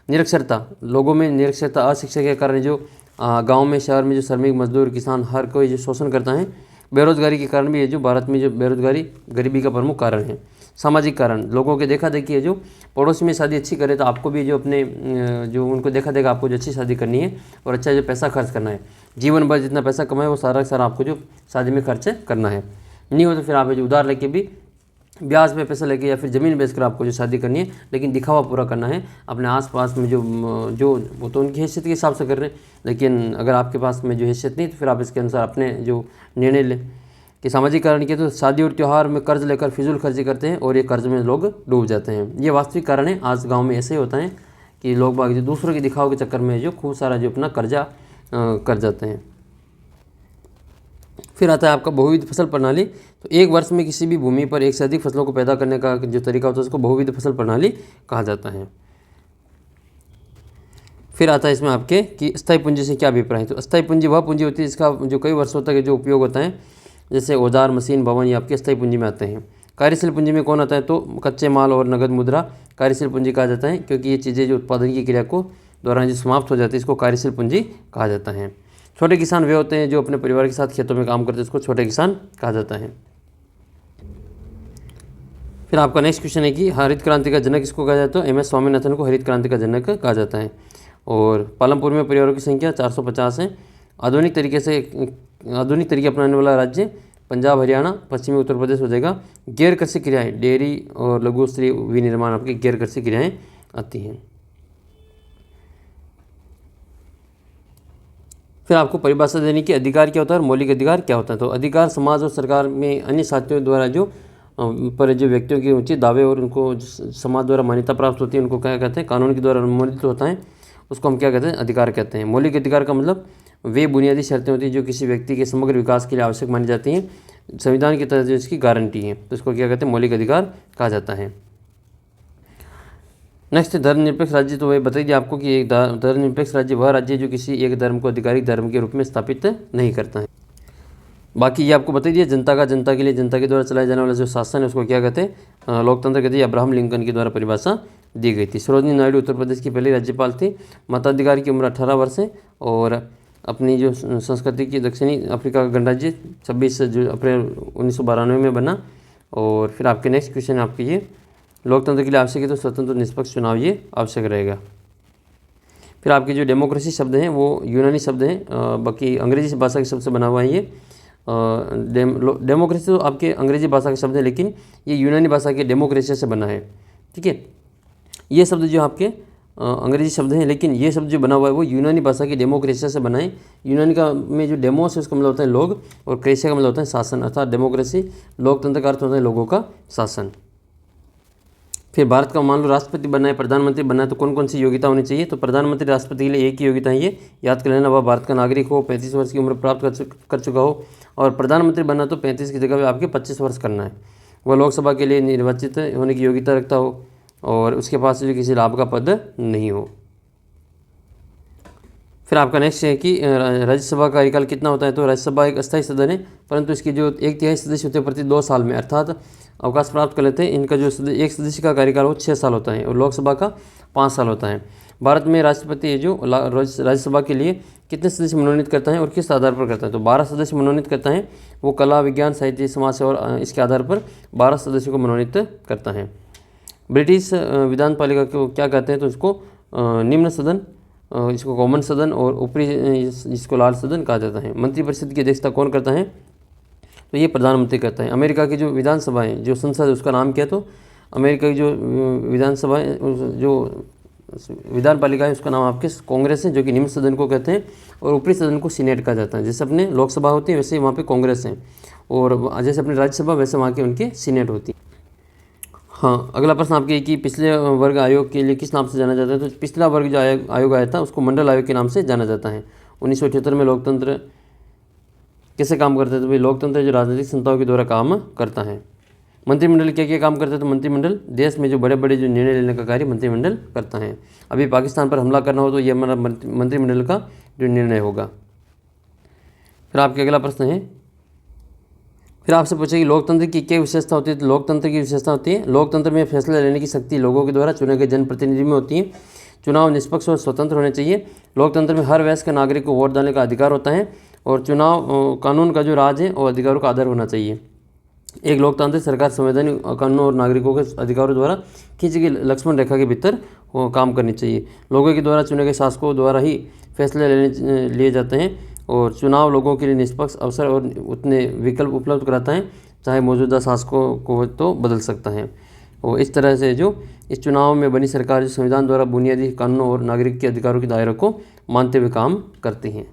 निरक्षरता, लोगों में निरक्षरता, अशिक्षा के कारण जो गांव में, शहर में जो श्रमिक, मजदूर, किसान हर कोई जो शोषण करता है। बेरोजगारी के कारण भी ये जो भारत में जो बेरोजगारी गरीबी का प्रमुख कारण है। सामाजिक कारण, लोगों के देखा देखी है, जो पड़ोसी में शादी अच्छी करे तो आपको भी जो अपने जो उनको देखा देखा आपको जो अच्छी शादी करनी है और अच्छा जो पैसा खर्च करना है, जीवन भर जितना पैसा कमाए वो सारा सारा आपको जो शादी में खर्च करना है। नहीं हो तो फिर आप जो उधार लेके भी, ब्याज पे पैसा लेके या फिर ज़मीन बेचकर आपको जो शादी करनी है, लेकिन दिखावा पूरा करना है। अपने आसपास में जो वो तो उनकी हैसियत के हिसाब से कर रहे हैं, लेकिन अगर आपके पास में जो हैसियत नहीं तो फिर आप इसके अनुसार अपने जो निर्णय लें। कि सामाजिक कारण के तो शादी और त्यौहार में कर्ज लेकर फिजूल खर्ची करते हैं और ये कर्ज में लोग डूब जाते हैं। ये वास्तविक कारण है। आज गाँव में ऐसे ही होता है कि लोग बाग जो दूसरों के दिखाव के चक्कर में जो खूब सारा जो अपना कर्जा कर जाते हैं। फिर आता है आपका बहुविध फसल प्रणाली। तो एक वर्ष में किसी भी भूमि पर एक से अधिक फसलों को पैदा करने का जो तरीका होता है उसको बहुविध फसल प्रणाली कहा जाता है। फिर आता है इसमें आपके कि अस्थायी पूंजी से क्या अभिप्राय है। तो अस्थायी पूंजी वह पूंजी होती है जिसका जो कई वर्षों तक जो उपयोग होता है, जैसे औजार, मशीन, भवन, ये आपके अस्थायी पूंजी में आते हैं। कार्यशील पूंजी में कौन आता है, तो कच्चे माल और नगद मुद्रा कार्यशील पूंजी कहा जाता है, क्योंकि ये चीज़ें जो उत्पादन की क्रिया को दौरान जो समाप्त हो जाती है इसको कार्यशील पूंजी कहा जाता है। छोटे किसान वे होते हैं जो अपने परिवार के साथ खेतों में काम करते हैं, इसको छोटे किसान कहा जाता है। फिर आपका नेक्स्ट क्वेश्चन है कि हरित क्रांति का जनक किसको कहा जाता है, तो MS स्वामीनाथन को हरित क्रांति का जनक कहा जाता है। और पालमपुर में परिवारों की संख्या 450 है। आधुनिक तरीके अपनाने वाला राज्य पंजाब, हरियाणा, पश्चिमी उत्तर प्रदेश हो जाएगा। गैर कृषि क्रियाएं, डेयरी और लघु श्री विनिर्माण आपकी गैर कृषि क्रियाएं आती हैं। फिर आपको परिभाषा देने की अधिकार क्या होता है और मौलिक अधिकार क्या होता है। तो अधिकार समाज और सरकार में अन्य साथियों द्वारा जो व्यक्तियों के उचित दावे और उनको समाज द्वारा मान्यता प्राप्त होती है उनको क्या कहते हैं, कानून के द्वारा अनुमोदित होता है, उसको हम क्या कहते हैं, अधिकार कहते हैं। मौलिक अधिकार का मतलब वे बुनियादी शर्तें होती हैं जो किसी व्यक्ति के समग्र विकास के लिए आवश्यक मानी जाती हैं, संविधान की तरह जो इसकी गारंटी है, तो इसको क्या कहते हैं, मौलिक अधिकार कहा जाता है। नेक्स्ट धर्मनिरपेक्ष राज्य, तो वही बताइए आपको कि एक धर्मनिरपेक्ष राज्य वह राज्य है जो किसी एक धर्म को आधिकारिक धर्म के रूप में स्थापित नहीं करता है। बाकी ये आपको बता दिए, जनता का जनता के लिए जनता के द्वारा चलाए जाने वाला जो शासन है उसको क्या कहते हैं, लोकतंत्र कहते हैं। अब्राहम लिंकन के द्वारा परिभाषा दी गई थी। सरोजिनी नायडू उत्तर प्रदेश की पहली राज्यपाल थी। मताधिकार की उम्र 18 वर्ष है और अपनी जो संस्कृति की दक्षिणी अफ्रीका का गणराज्य 26 अप्रैल 1992 में बना। और फिर आपके नेक्स्ट क्वेश्चन आपके ये, लोकतंत्र के लिए आवश्यक है तो स्वतंत्र और निष्पक्ष चुनाव ये आवश्यक रहेगा। फिर आपके जो डेमोक्रेसी शब्द हैं वो यूनानी शब्द हैं, बाकी अंग्रेजी भाषा के शब्द से बना हुआ है ये। डेमोक्रेसी तो आपके अंग्रेजी भाषा के शब्द है, लेकिन ये यूनानी भाषा के डेमोक्रेसी से बना है। ठीक है, ये शब्द जो आपके अंग्रेजी शब्द हैं, लेकिन ये शब्द जो बना हुआ है वो यूनानी भाषा की डेमोक्रेसी से बना है। यूनानी का में जो डेमोस है उसका मतलब होता है लोग, और क्रेसिया का मतलब होता है शासन, अर्थात डेमोक्रेसी लोकतंत्र का अर्थ होता है लोगों का शासन। फिर भारत का मान लो राष्ट्रपति बनना है, प्रधानमंत्री बनना है, तो कौन कौन सी योग्यता होनी चाहिए। तो प्रधानमंत्री राष्ट्रपति के लिए एक ही योग्यता है, ये याद कर लेना, वह भारत का नागरिक हो, 35 वर्ष की उम्र प्राप्त कर चुका हो। और प्रधानमंत्री बनना तो 35 की जगह पे आपके 25 वर्ष करना है। वह लोकसभा के लिए निर्वाचित होने की योग्यता रखता हो और उसके पास जो किसी लाभ का पद नहीं हो। फिर आपका नेक्स्ट है कि राज्यसभा का कार्यकाल कितना होता है। तो राज्यसभा एक अस्थायी सदन है, परंतु इसके जो 1/3 सदस्य होते हैं प्रति 2 साल में, अर्थात अवकाश प्राप्त कर लेते हैं। इनका जो एक सदस्य का कार्यकाल वो 6 साल होता है और लोकसभा का 5 साल होता है। भारत में राष्ट्रपति जो राज्यसभा के लिए कितने सदस्य मनोनीत करता है और किस आधार पर करता है। तो 12 सदस्य मनोनीत करता है। वो कला, विज्ञान, साहित्य, समाज सेवा और इसके आधार पर 12 सदस्यों को मनोनीत करता है। ब्रिटिश विधान पालिका को क्या कहते हैं। तो इसको निम्न सदन, इसको कॉमन सदन और ऊपरी जिसको लाल सदन कहा जाता है। मंत्रिपरिषद की अध्यक्षता कौन करता है। तो ये प्रधानमंत्री करता है। अमेरिका की जो विधानसभा है, जो संसद है, उसका नाम क्या है। तो अमेरिका की जो विधानसभा है, जो विधान पालिका है, उसका नाम आपके कांग्रेस है, जो कि निम्न सदन को कहते हैं, और ऊपरी सदन को सीनेट कहा जाता है। जैसे अपने लोकसभा होती है वैसे वहाँ पे कांग्रेस है, और जैसे अपनी राज्यसभा वैसे वहाँ के उनके सीनेट होती है। हाँ, अगला प्रश्न आपके कि पिछले वर्ग आयोग के लिए किस नाम से जाना जाता है। तो पिछला वर्ग जो आयोग आया था उसको मंडल आयोग के नाम से जाना जाता है। 1978 में लोकतंत्र कैसे काम करता है। तो भाई लोकतंत्र जो राजनीतिक संस्थाओं के द्वारा काम करता है। मंत्रिमंडल क्या क्या काम करता है। तो मंत्रिमंडल देश में जो बड़े बड़े जो निर्णय लेने का कार्य मंत्रिमंडल करता है। अभी पाकिस्तान पर हमला करना हो तो ये हमारा मंत्रिमंडल का जो निर्णय होगा। फिर आपके अगला प्रश्न है, फिर आपसे पूछे कि लोकतंत्र की क्या विशेषता होती है। तो लोकतंत्र की विशेषता होती है, लोकतंत्र में फैसला लेने की शक्ति लोगों के द्वारा चुने गए जनप्रतिनिधि में होती है। चुनाव निष्पक्ष और स्वतंत्र होने चाहिए। लोकतंत्र में हर वयस्क नागरिक को वोट डालने का अधिकार होता है। और चुनाव कानून का जो राज है और अधिकारों का आदर होना चाहिए। एक लोकतांत्रिक सरकार संवैधानिक कानूनों और नागरिकों के अधिकारों द्वारा खींची गई लक्ष्मण रेखा के भीतर काम करनी चाहिए। लोगों के द्वारा चुने गए शासकों द्वारा ही फैसले लिए जाते हैं। और चुनाव लोगों के लिए निष्पक्ष अवसर और उतने विकल्प उपलब्ध कराता है, चाहे मौजूदा शासकों को तो बदल सकता है। और इस तरह से जो इस चुनाव में बनी सरकार जो संविधान द्वारा बुनियादी कानूनों और नागरिक के अधिकारों के दायरे को मानते हुए काम करती हैं।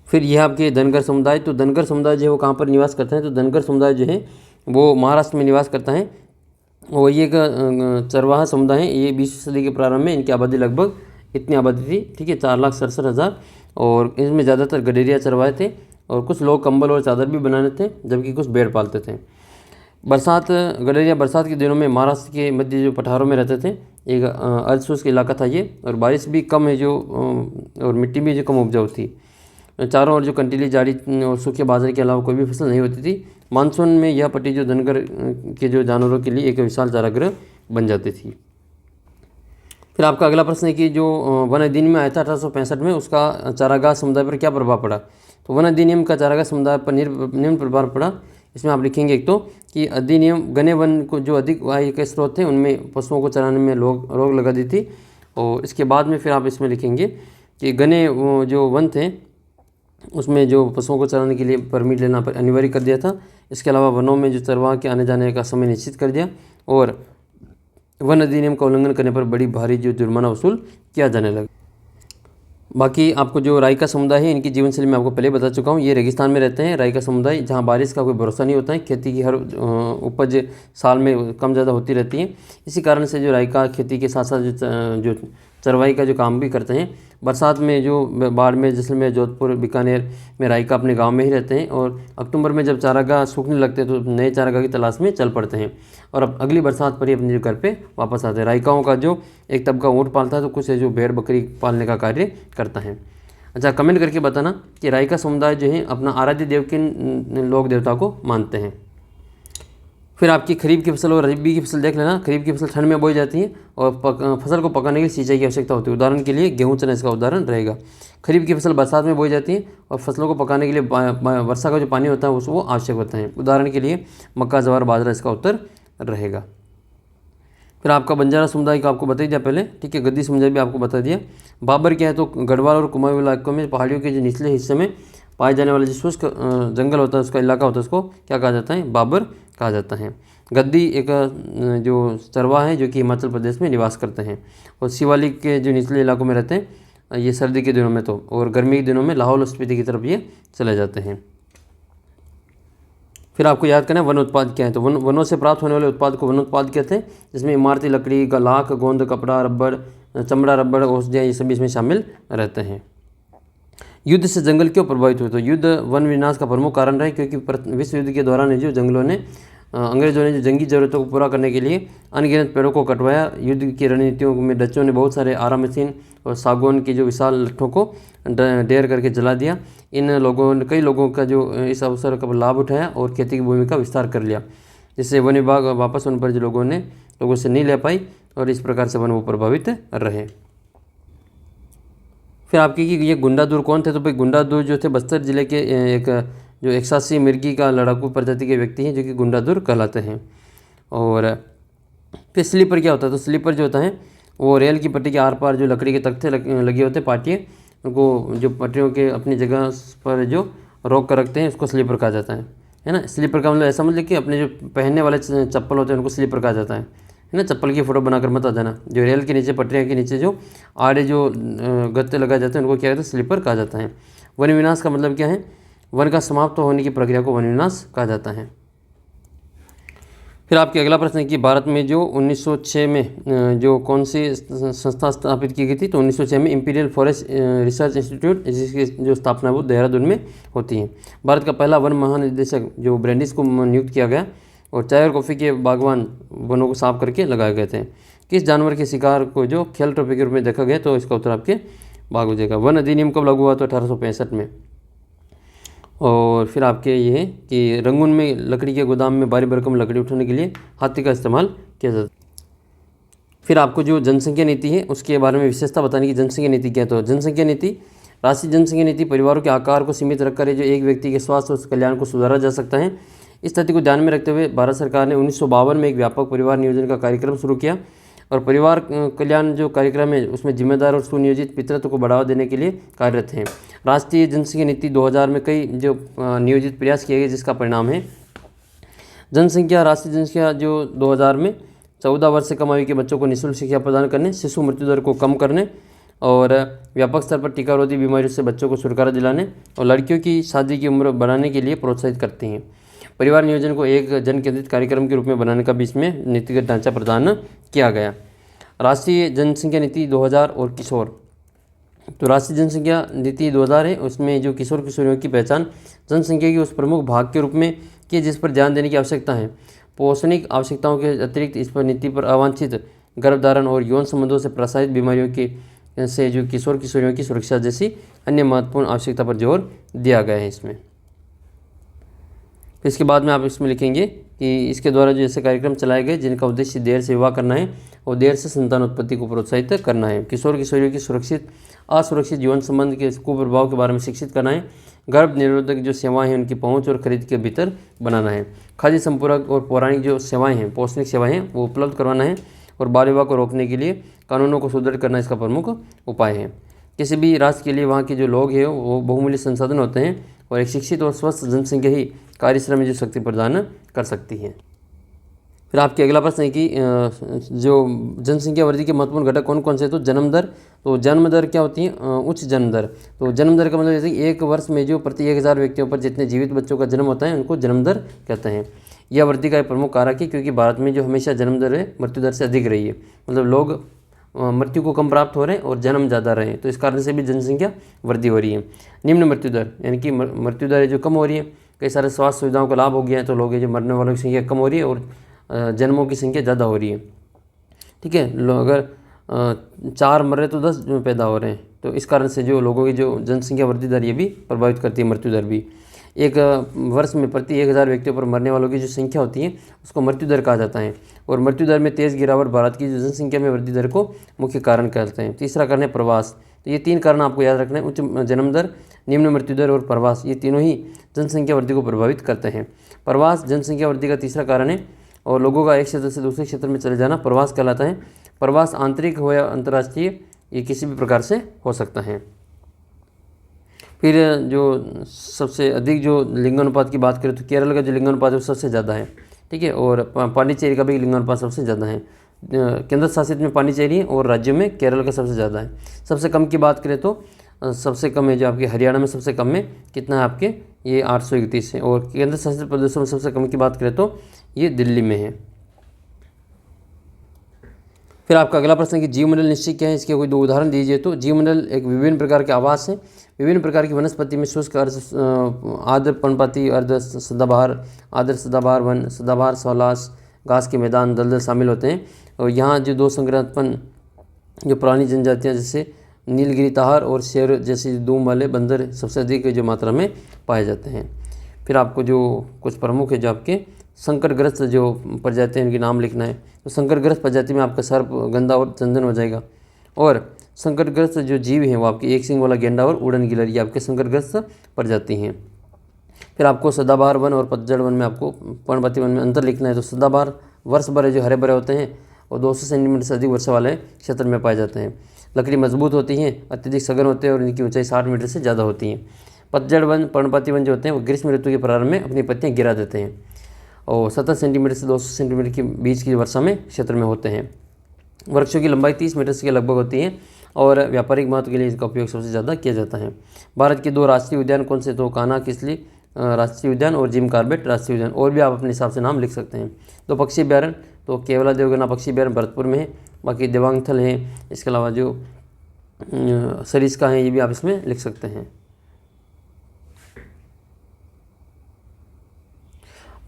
फिर यह आपके धनगर समुदाय। तो धनगर समुदाय जो है वो कहाँ पर निवास करते हैं। तो धनगर समुदाय जो है वो महाराष्ट्र में निवास करता है और ये एक चरवाहा समुदाय है। ये 20वीं सदी के प्रारंभ में इनकी आबादी लगभग इतनी आबादी थी, ठीक है, 4,67,000। और इसमें ज़्यादातर गडेरिया चरवाहे थे और कुछ लोग कंबल और चादर भी बनाने थे, जबकि कुछ भेड़ पालते थे। गडेरिया बरसात के दिनों में महाराष्ट्र के मध्य जो पठारों में रहते थे। एक अर्धशुष्क इलाका था ये, और बारिश भी कम है जो और मिट्टी भी जो कम उपजाऊ थी। चारों ओर जो कंटीली जाड़ी और सूखे बाजरे के अलावा कोई भी फसल नहीं होती थी। मानसून में यह पट्टी जो धनगर के जो जानवरों के लिए एक विशाल चारागृह बन जाती थी। फिर आपका अगला प्रश्न है कि जो वन अधिनियम में आया था 1865 में, उसका चारागाह समुदाय पर क्या प्रभाव पड़ा। तो वन अधिनियम का चारागाह समुदाय पर निम्न प्रभाव पड़ा। इसमें आप लिखेंगे एक तो कि अधिनियम घने वन को जो अधिक आय के स्रोत थे उनमें पशुओं को चराने में रोक लगा दी थी। और इसके बाद में फिर आप इसमें लिखेंगे कि घने जो वन थे उसमें जो पशुओं को चराने के लिए परमिट लेना अनिवार्य कर दिया था। इसके अलावा वनों में जो चरवाहा के आने जाने का समय निश्चित कर दिया और वन अधिनियम का उल्लंघन करने पर बड़ी भारी जो जुर्माना वसूल किया जाने लगा। बाकी आपको जो रायका समुदाय है इनकी जीवन शैली मैं आपको पहले बता चुका हूँ। ये रेगिस्तान में रहते हैं रायका समुदाय, जहाँ बारिश का कोई भरोसा नहीं होता है। खेती की हर उपज साल में कम ज़्यादा होती रहती है। इसी कारण से जो रायका खेती के साथ साथ जो चरवाही का जो काम भी करते हैं। बरसात में जो बाड़मेर, जैसलमेर, जोधपुर, बीकानेर में राई का अपने गांव में ही रहते हैं और अक्टूबर में जब चारागाह सूखने लगते हैं तो नए चारागाह की तलाश में चल पड़ते हैं और अब अगली बरसात पर ही अपने घर पे वापस आते हैं। राइकाओं का जो एक तबका ऊँट पालता है तो कुछ है जो भेड़ बकरी पालने का कार्य करता है। अच्छा, कमेंट करके बताना कि राइका समुदाय जो है अपना आराध्य देव किन लोक देवता को मानते हैं। फिर आपकी खरीफ की फसल और रबी की फसल देख लेना। खरीफ की फसल ठंड में बोई जाती है और फसल को पकाने के लिए सिंचाई की आवश्यकता होती है। उदाहरण के लिए गेहूं, चना इसका उदाहरण रहेगा। खरीफ की फसल बरसात में बोई जाती है और फसलों को पकाने के लिए वर्षा का जो पानी होता है वो आवश्यक होता है। उदाहरण के लिए मक्का, जवार, बाजरा इसका उत्तर रहेगा। फिर आपका बंजारा समुदाय का आपको बता दिया पहले, ठीक है। गद्दी समुदाय भी आपको बता दिया। बाबर क्या है तो गढ़वाल और कुमाऊं इलाकों में पहाड़ियों के जो निचले हिस्से में पाए जाने वाला जो शुष्क जंगल होता है, उसका इलाका होता है, उसको क्या कहा जाता है? बाबर कहा जाता है। गद्दी एक जो चरवाहा है जो कि हिमाचल प्रदेश में निवास करते हैं और शिवालिक के जो निचले इलाकों में रहते हैं ये सर्दी के दिनों में तो, और गर्मी के दिनों में लाहौल स्पीति की तरफ ये चले जाते हैं। फिर आपको याद करना है वन उत्पाद क्या है तो वनों से प्राप्त होने वाले उत्पाद को वन उत्पाद कहते हैं, जिसमें इमारती लकड़ी, लाख, गोंद, कपड़ा, रबड़, चमड़ा, रबड़, औषधियाँ ये सभी इसमें शामिल रहते हैं। युद्ध से जंगल क्यों प्रभावित हुए तो युद्ध वन विनाश का प्रमुख कारण रहा, क्योंकि विश्व युद्ध के दौरान जो जंगलों ने अंग्रेजों ने जो जंगी जरूरतों को पूरा करने के लिए अनगिनत पेड़ों को कटवाया। युद्ध की रणनीतियों में डचों ने बहुत सारे आरा मशीन और सागौन की जो विशाल लट्ठों को ढेर करके जला दिया। इन लोगों ने कई लोगों का जो इस अवसर का लाभ उठाया और खेती की भूमि का विस्तार कर लिया, जिससे वन विभाग वापस उन पर जो लोगों से नहीं ले पाई और इस प्रकार से वन वो प्रभावित रहे। फिर आपकी कि ये गुंडादुर कौन थे तो भाई गुंडादुर जो थे बस्तर जिले के एक जो 180 मिर्गी का लड़ाकू प्रजाति के व्यक्ति हैं जो कि गुंडादुर कहलाते हैं। और फिर स्लीपर क्या होता है तो स्लीपर जो होता है वो रेल की पट्टी के आर पार जो लकड़ी के तख्ते लगे होते हैं पाटियाँ, उनको जो पटरियों के अपनी जगह पर जो रोक कर रखते हैं उसको स्लीपर कहा जाता है ना। स्लीपर का मतलब ऐसा मतलब कि अपने जो पहनने वाले चप्पल होते हैं उनको स्लीपर कहा जाता है ना। चप्पल की फ़ोटो बनाकर मत आ जाना। जो रेल के नीचे पटरियाँ के नीचे जो आड़े जो गत्ते लगाए जाते हैं उनको क्या कहते हैं? स्लीपर कहा जाता है। वन विनाश का मतलब क्या है? वन का समाप्त होने की प्रक्रिया को वन विनाश कहा जाता है। फिर आपके अगला प्रश्न है कि भारत में जो 1906 में जो कौन सी संस्था स्थापित की गई थी तो 1906 में इंपीरियल फॉरेस्ट रिसर्च इंस्टीट्यूट, जिसकी जो स्थापना वो देहरादून में होती है। भारत का पहला वन महानिदेशक जो ब्रैंडिस को नियुक्त किया गया और चाय और कॉफ़ी के बागवान वनों को साफ करके लगाए गए थे। किस जानवर के शिकार को जो खेल ट्रॉफी के रूप में देखा गया तो इसका उत्तर आपके बाघ हो जाएगा। वन अधिनियम कब लागू हुआ तो 1865 में। और फिर आपके ये है कि रंगून में लकड़ी के गोदाम में भारी भरकम लकड़ी उठाने के लिए हाथी का इस्तेमाल किया जाता है। फिर आपको जो जनसंख्या नीति है उसके बारे में विशेषता बताने की जनसंख्या नीति क्या है तो जनसंख्या नीति, राष्ट्रीय जनसंख्या नीति परिवारों के आकार को सीमित रखकर है जो एक व्यक्ति के स्वास्थ्य और कल्याण को सुधारा जा सकता है। इस तथ्य को ध्यान में रखते हुए भारत सरकार ने 1952 में एक व्यापक परिवार नियोजन का कार्यक्रम शुरू किया और परिवार कल्याण जो कार्यक्रम है उसमें जिम्मेदार और सुनियोजित पितृत्व को बढ़ावा देने के लिए कार्यरत हैं। राष्ट्रीय जनसंख्या नीति 2000 में कई जो नियोजित प्रयास किए गए जिसका परिणाम है जनसंख्या। राष्ट्रीय जनसंख्या जो 2000 में 14 वर्ष से कम आयु के बच्चों को निःशुल्क शिक्षा प्रदान करने, शिशु मृत्यु दर को कम करने और व्यापक स्तर पर टीकारोधी बीमारियों से बच्चों को छुटकारा दिलाने और लड़कियों की शादी की उम्र बढ़ाने के लिए प्रोत्साहित करती हैं। परिवार नियोजन को एक जन केंद्रित कार्यक्रम के रूप में बनाने का भी इसमें नीतिगत ढांचा प्रदान किया गया। राष्ट्रीय जनसंख्या नीति 2000 और किशोर, तो राष्ट्रीय जनसंख्या नीति 2000 है उसमें जो किशोर किशोरियों की पहचान जनसंख्या की उस प्रमुख भाग के रूप में की जिस पर ध्यान देने की आवश्यकता है। पोषणिक आवश्यकताओं के अतिरिक्त इस पर नीति पर अवांछित गर्भधारण और यौन संबंधों से प्रसारित बीमारियों की से जो किशोर किशोरियों की सुरक्षा जैसी अन्य महत्वपूर्ण आवश्यकता पर जोर दिया गया है इसमें। फिर इसके बाद में आप इसमें लिखेंगे कि इसके द्वारा जो ऐसे कार्यक्रम चलाए गए जिनका उद्देश्य देर से विवाह करना है और देर से संतान उत्पत्ति को प्रोत्साहित करना है, किशोर किशोरियों की सुरक्षित असुरक्षित जीवन संबंध के कुप्रभाव के बारे में शिक्षित करना है, गर्भ निरोधक जो सेवाएं हैं उनकी पहुंच और खरीद के भीतर बनाना है, खाद्य संपूरक और पौराणिक जो सेवाएं हैं पौष्टिक सेवाएं हैं वो उपलब्ध करवाना है और बाल विवाह को रोकने के लिए कानूनों को सुदृढ़ करना इसका प्रमुख उपाय है। किसी भी राष्ट्र के लिए वहाँ के जो लोग हैं वो बहुमूल्य संसाधन होते हैं और एक शिक्षित और स्वस्थ जनसंख्या ही कार्यश्रम में जो शक्ति प्रदान कर सकती है। फिर आपके अगला प्रश्न है कि जो जनसंख्या वृद्धि के महत्वपूर्ण घटक कौन कौन से, तो जन्म दर। तो जन्म दर क्या होती है? उच्च जन्म दर। तो जन्म दर का मतलब जैसे एक वर्ष में जो प्रति 1000 व्यक्तियों पर जितने जीवित बच्चों का जन्म होता है उनको जन्म दर कहते हैं। यह वृद्धि का एक प्रमुख कारक है क्योंकि भारत में जो हमेशा जन्म दर है मृत्यु दर से अधिक रही है, मतलब लोग मृत्यु को कम प्राप्त हो रहे हैं और जन्म ज़्यादा रहे हैं, तो इस कारण से भी जनसंख्या वृद्धि हो रही है। निम्न मृत्यु दर यानी कि मृत्यु दर जो कम हो रही है, कई सारे स्वास्थ्य सुविधाओं का लाभ हो गया है, तो लोग जो मरने वालों की संख्या कम हो रही है और जन्मों की संख्या ज़्यादा हो रही है। ठीक है, अगर 4 मर रहे तो 10 पैदा हो रहे हैं, तो इस कारण से जो लोगों की जो जनसंख्या वृद्धि दर ये भी प्रभावित करती है मृत्यु दर भी। एक वर्ष में प्रति 1000 व्यक्तियों पर मरने वालों की जो संख्या होती है उसको मृत्यु दर कहा जाता है। और मृत्यु दर में तेज़ गिरावट भारत की जो जनसंख्या में वृद्धि दर को मुख्य कारण कहते हैं। तीसरा कारण है प्रवास। तो ये 3 कारण आपको याद रखना है, उच्च जन्म दर, निम्न मृत्यु दर और प्रवास। ये तीनों ही जनसंख्या वृद्धि को प्रभावित करते हैं। प्रवास जनसंख्या वृद्धि का तीसरा कारण है और लोगों का एक क्षेत्र से दूसरे क्षेत्र में चले जाना प्रवास कहलाता है। प्रवास आंतरिक हो या अंतर्राष्ट्रीय, ये किसी भी प्रकार से हो सकता है। फिर जो सबसे अधिक जो लिंगानुपात की बात करें तो केरल का जो लिंगानुपात है वो सबसे ज़्यादा है। ठीक है, और पांडिचेरी का भी लिंगानुपात सबसे ज़्यादा है। केंद्र शासित में पांडिचेरी है और राज्यों में केरल का सबसे ज़्यादा है। सबसे कम की बात करें तो सबसे कम है जो आपके हरियाणा में सबसे कम में कितना है आपके, ये 831 है। और केंद्र शासित प्रदेशों में सबसे कम की बात करें तो ये दिल्ली में है। फिर आपका अगला प्रश्न है कि जीवमंडल निश्चित क्या है, इसके कोई 2 उदाहरण दीजिए। तो जीवमंडल एक विभिन्न प्रकार के आवास हैं। विभिन्न प्रकार की वनस्पति में शुष्क, आर्द्र पर्णपाती, अर्ध सदाबहार, आर्द्र सदाबहार वन, सदाबहार सौलास, घास के मैदान, दलदल शामिल होते हैं। और यहाँ जो 2 संग्रहत्पन जो पुरानी जनजातियाँ जैसे नीलगिरी ताहर और शेर जैसे दूम वाले बंदर सबसे अधिक जो मात्रा में पाए जाते हैं। फिर आपको जो कुछ प्रमुख है जो आपके संकटग्रस्त जो प्रजाति हैं उनके नाम लिखना है। तो संकटग्रस्त प्रजाति में आपका सर्प, गंदा और चंदन हो जाएगा। और संकटग्रस्त जो जीव हैं वो आपके एक सिंग वाला गेंडा और उड़न गिलहरी आपके संकटग्रस्त प्रजाति हैं। फिर आपको सदाबहार वन और पतझड़ वन में आपको पर्णपाती वन में अंतर लिखना है। तो सदाबहार वर्ष भर जो हरे भरे होते हैं और 200 सेंटीमीटर से अधिक वर्षा वाले क्षेत्र में पाए जाते हैं। लकड़ी मजबूत होती हैं, अत्यधिक सघन होते हैं और इनकी ऊंचाई 60 मीटर से ज़्यादा होती है। पतझड़ वन, पर्णपाती वन जो होते हैं वो ग्रीष्म ऋतु के प्रारंभ में अपनी पत्तियाँ गिरा देते हैं और 70 सेंटीमीटर से 200 सेंटीमीटर के बीच की वर्षा में क्षेत्र में होते हैं। वृक्षों की लंबाई 30 मीटर के लगभग होती है और व्यापारिक महत्व के लिए इसका उपयोग सबसे ज़्यादा किया जाता है। भारत के 2 राष्ट्रीय उद्यान कौन से? तो कान्हा किसली राष्ट्रीय उद्यान और जिम कॉर्बेट राष्ट्रीय उद्यान। और भी आप अपने हिसाब से नाम लिख सकते हैं। तो पक्षी अभ्यारण्य, तो केवला देवगना पक्षी अभ्यारण्य भरतपुर में है। बाकी देवांगथल है, इसके अलावा जो सरिस्का है ये भी आप इसमें लिख सकते हैं।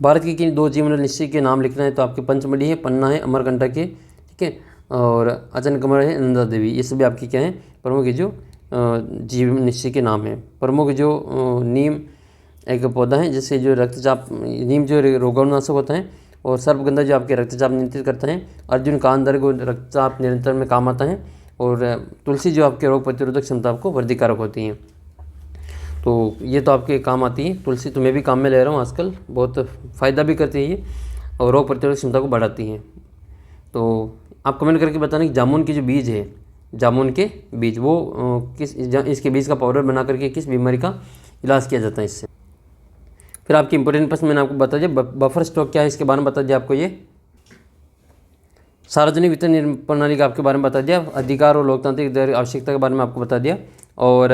भारत की किन 2 जीवमंडल निश्चय के नाम लिखना है। तो आपके पंचमढ़ी है, पन्ना है, अमरकंटक है, ठीक है, और अचनकमर है, नंदा देवी। ये सभी आपकी क्या हैं प्रमुख जो जीव निश्चय के नाम हैं। प्रमुख जो नीम एक पौधा है जिससे जो रक्तचाप, नीम जो रोगाणुनाशक होता है, और सर्पगंधा जो आपके रक्तचाप नियंत्रित करता है। अर्जुन कांदर्ग रक्तचाप नियंत्रण में काम आता है। और तुलसी जो आपके रोग प्रतिरोधक क्षमता को वृद्धिकारक होती हैं। तो ये तो आपके काम आती है तुलसी, तो मैं भी काम में ले रहा हूँ आजकल, बहुत फ़ायदा भी करती है ये और रोग प्रतिरोधक क्षमता को बढ़ाती हैं। तो आप कमेंट करके बताना कि जामुन के जो बीज है, जामुन के बीज वो इसके बीज का पाउडर बना करके किस बीमारी का इलाज किया जाता है इससे। फिर आपकी इंपॉर्टेंट प्रश्न मैंने आपको बता दिया। बफर स्टॉक क्या है इसके बारे में बता दिया आपको। ये सार्वजनिक वितरण प्रणाली का आपके बारे में बता दिया। अधिकार और लोकतांत्रिक आवश्यकता के बारे में आपको बता दिया। और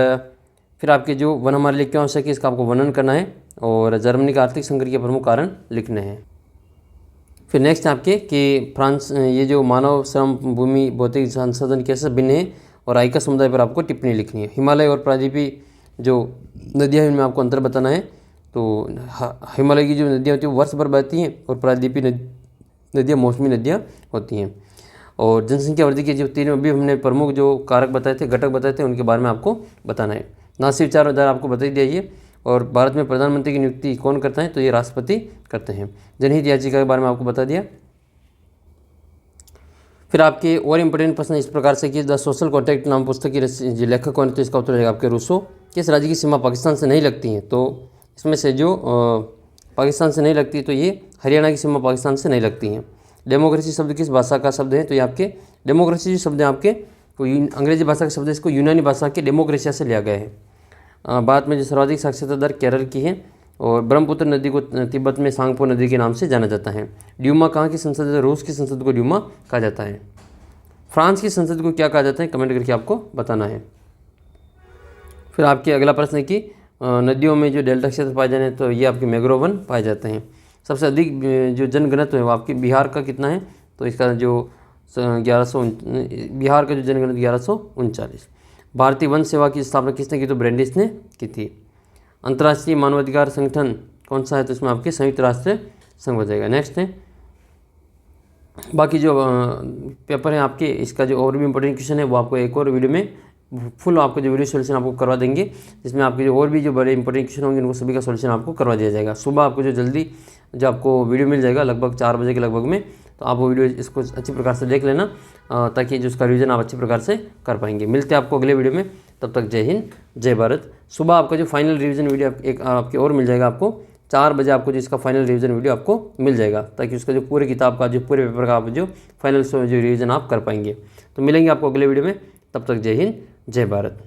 फिर आपके जो वन हमारे लिए क्यों आवश्यक है इसका आपको वर्णन करना है। और जर्मनी का आर्थिक संकट के प्रमुख कारण लिखने हैं। फिर नेक्स्ट आपके कि फ्रांस ये जो मानव श्रम, भूमि, भौतिक संसाधन कैसे भिन्न है और आयकर समुदाय पर आपको टिप्पणी लिखनी है। हिमालय और प्रायद्वीपीय जो नदियाँ हैं उनमें आपको अंतर बताना है। तो हिमालय की जो नदियाँ होती हैं वो वर्ष भर बहती हैं और प्रायद्वीपीय नदियाँ मौसमी नदियाँ होती हैं। और जनसंख्या वृद्धि के जो 3 अभी हमने प्रमुख जो कारक बताए थे, घटक बताए थे, उनके बारे में आपको बताना है। नासिक विचार आधार आपको बता दिया ये। और भारत में प्रधानमंत्री की नियुक्ति कौन करता है? तो ये राष्ट्रपति करते हैं। जनहित याचिका के बारे में आपको बता दिया। फिर आपके और इम्पोर्टेंट प्रश्न इस प्रकार से कि द सोशल कॉन्ट्रैक्ट नाम पुस्तक की लेखक कौन है? तो इसका उत्तर रहेगा आपके रूसो। किस राज्य की सीमा पाकिस्तान से नहीं लगती है? तो इसमें से जो पाकिस्तान से नहीं लगती तो ये हरियाणा की सीमा पाकिस्तान से नहीं लगती हैं। डेमोक्रेसी शब्द किस भाषा का शब्द है? तो ये आपके डेमोक्रेसी जो शब्द है आपके कोई अंग्रेजी भाषा का शब्द है, इसको यूनानी भाषा के डेमोक्रेसिया से लिया गया है। भारत में जो सर्वाधिक साक्षरता दर केरल की है। और ब्रह्मपुत्र नदी को तिब्बत में सांगपो नदी के नाम से जाना जाता है। ड्यूमा कहाँ की संसद है? रूस की संसद को ड्यूमा कहा जाता है। फ्रांस की संसद को क्या कहा जाता है? कमेंट करके आपको बताना है। फिर आपके अगला प्रश्न है कि नदियों में जो डेल्टा क्षेत्र पाए जाते हैं तो ये आपके मैंग्रोव वन पाए जाते हैं। सबसे अधिक जो जनघनत्व है वो आपके बिहार का कितना है? तो इसका जो बिहार का जो जनगणना 1139। भारतीय वन सेवा की स्थापना किसने की, तो ब्रैंडिस ने की थी। अंतर्राष्ट्रीय मानवाधिकार संगठन कौन सा है, तो इसमें आपके संयुक्त राष्ट्र संघ हो जाएगा। नेक्स्ट है, बाकी जो पेपर है आपके, इसका जो और भी इंपॉर्टेंट क्वेश्चन है वो आपको एक और वीडियो में फुल आपको जो वीडियो सोल्यूशन आपको करवा देंगे, जिसमें आपके जो और भी जो बड़े इंपॉर्टेंट क्वेश्चन होंगे उनको सभी का सोल्यूशन आपको करवा दिया जाएगा। सुबह आपको जो जल्दी जो आपको वीडियो मिल जाएगा लगभग 4 बजे के लगभग में, तो आप वो वीडियो इसको अच्छी प्रकार से देख लेना, ताकि जो उसका रिवीजन आप अच्छी प्रकार से कर पाएंगे। मिलते हैं आपको अगले वीडियो में, तब तक जय हिंद जय भारत। सुबह आपका जो फाइनल रिवीजन वीडियो एक आपकी और मिल जाएगा, आपको 4 बजे आपको जो इसका फाइनल रिवीजन वीडियो आपको मिल जाएगा, ताकि उसका जो पूरे किताब का जो पूरे पेपर का आप जो फाइनल जो रिवीजन आप कर पाएंगे। तो मिलेंगे आपको अगले वीडियो में, तब तक जय हिंद जय भारत।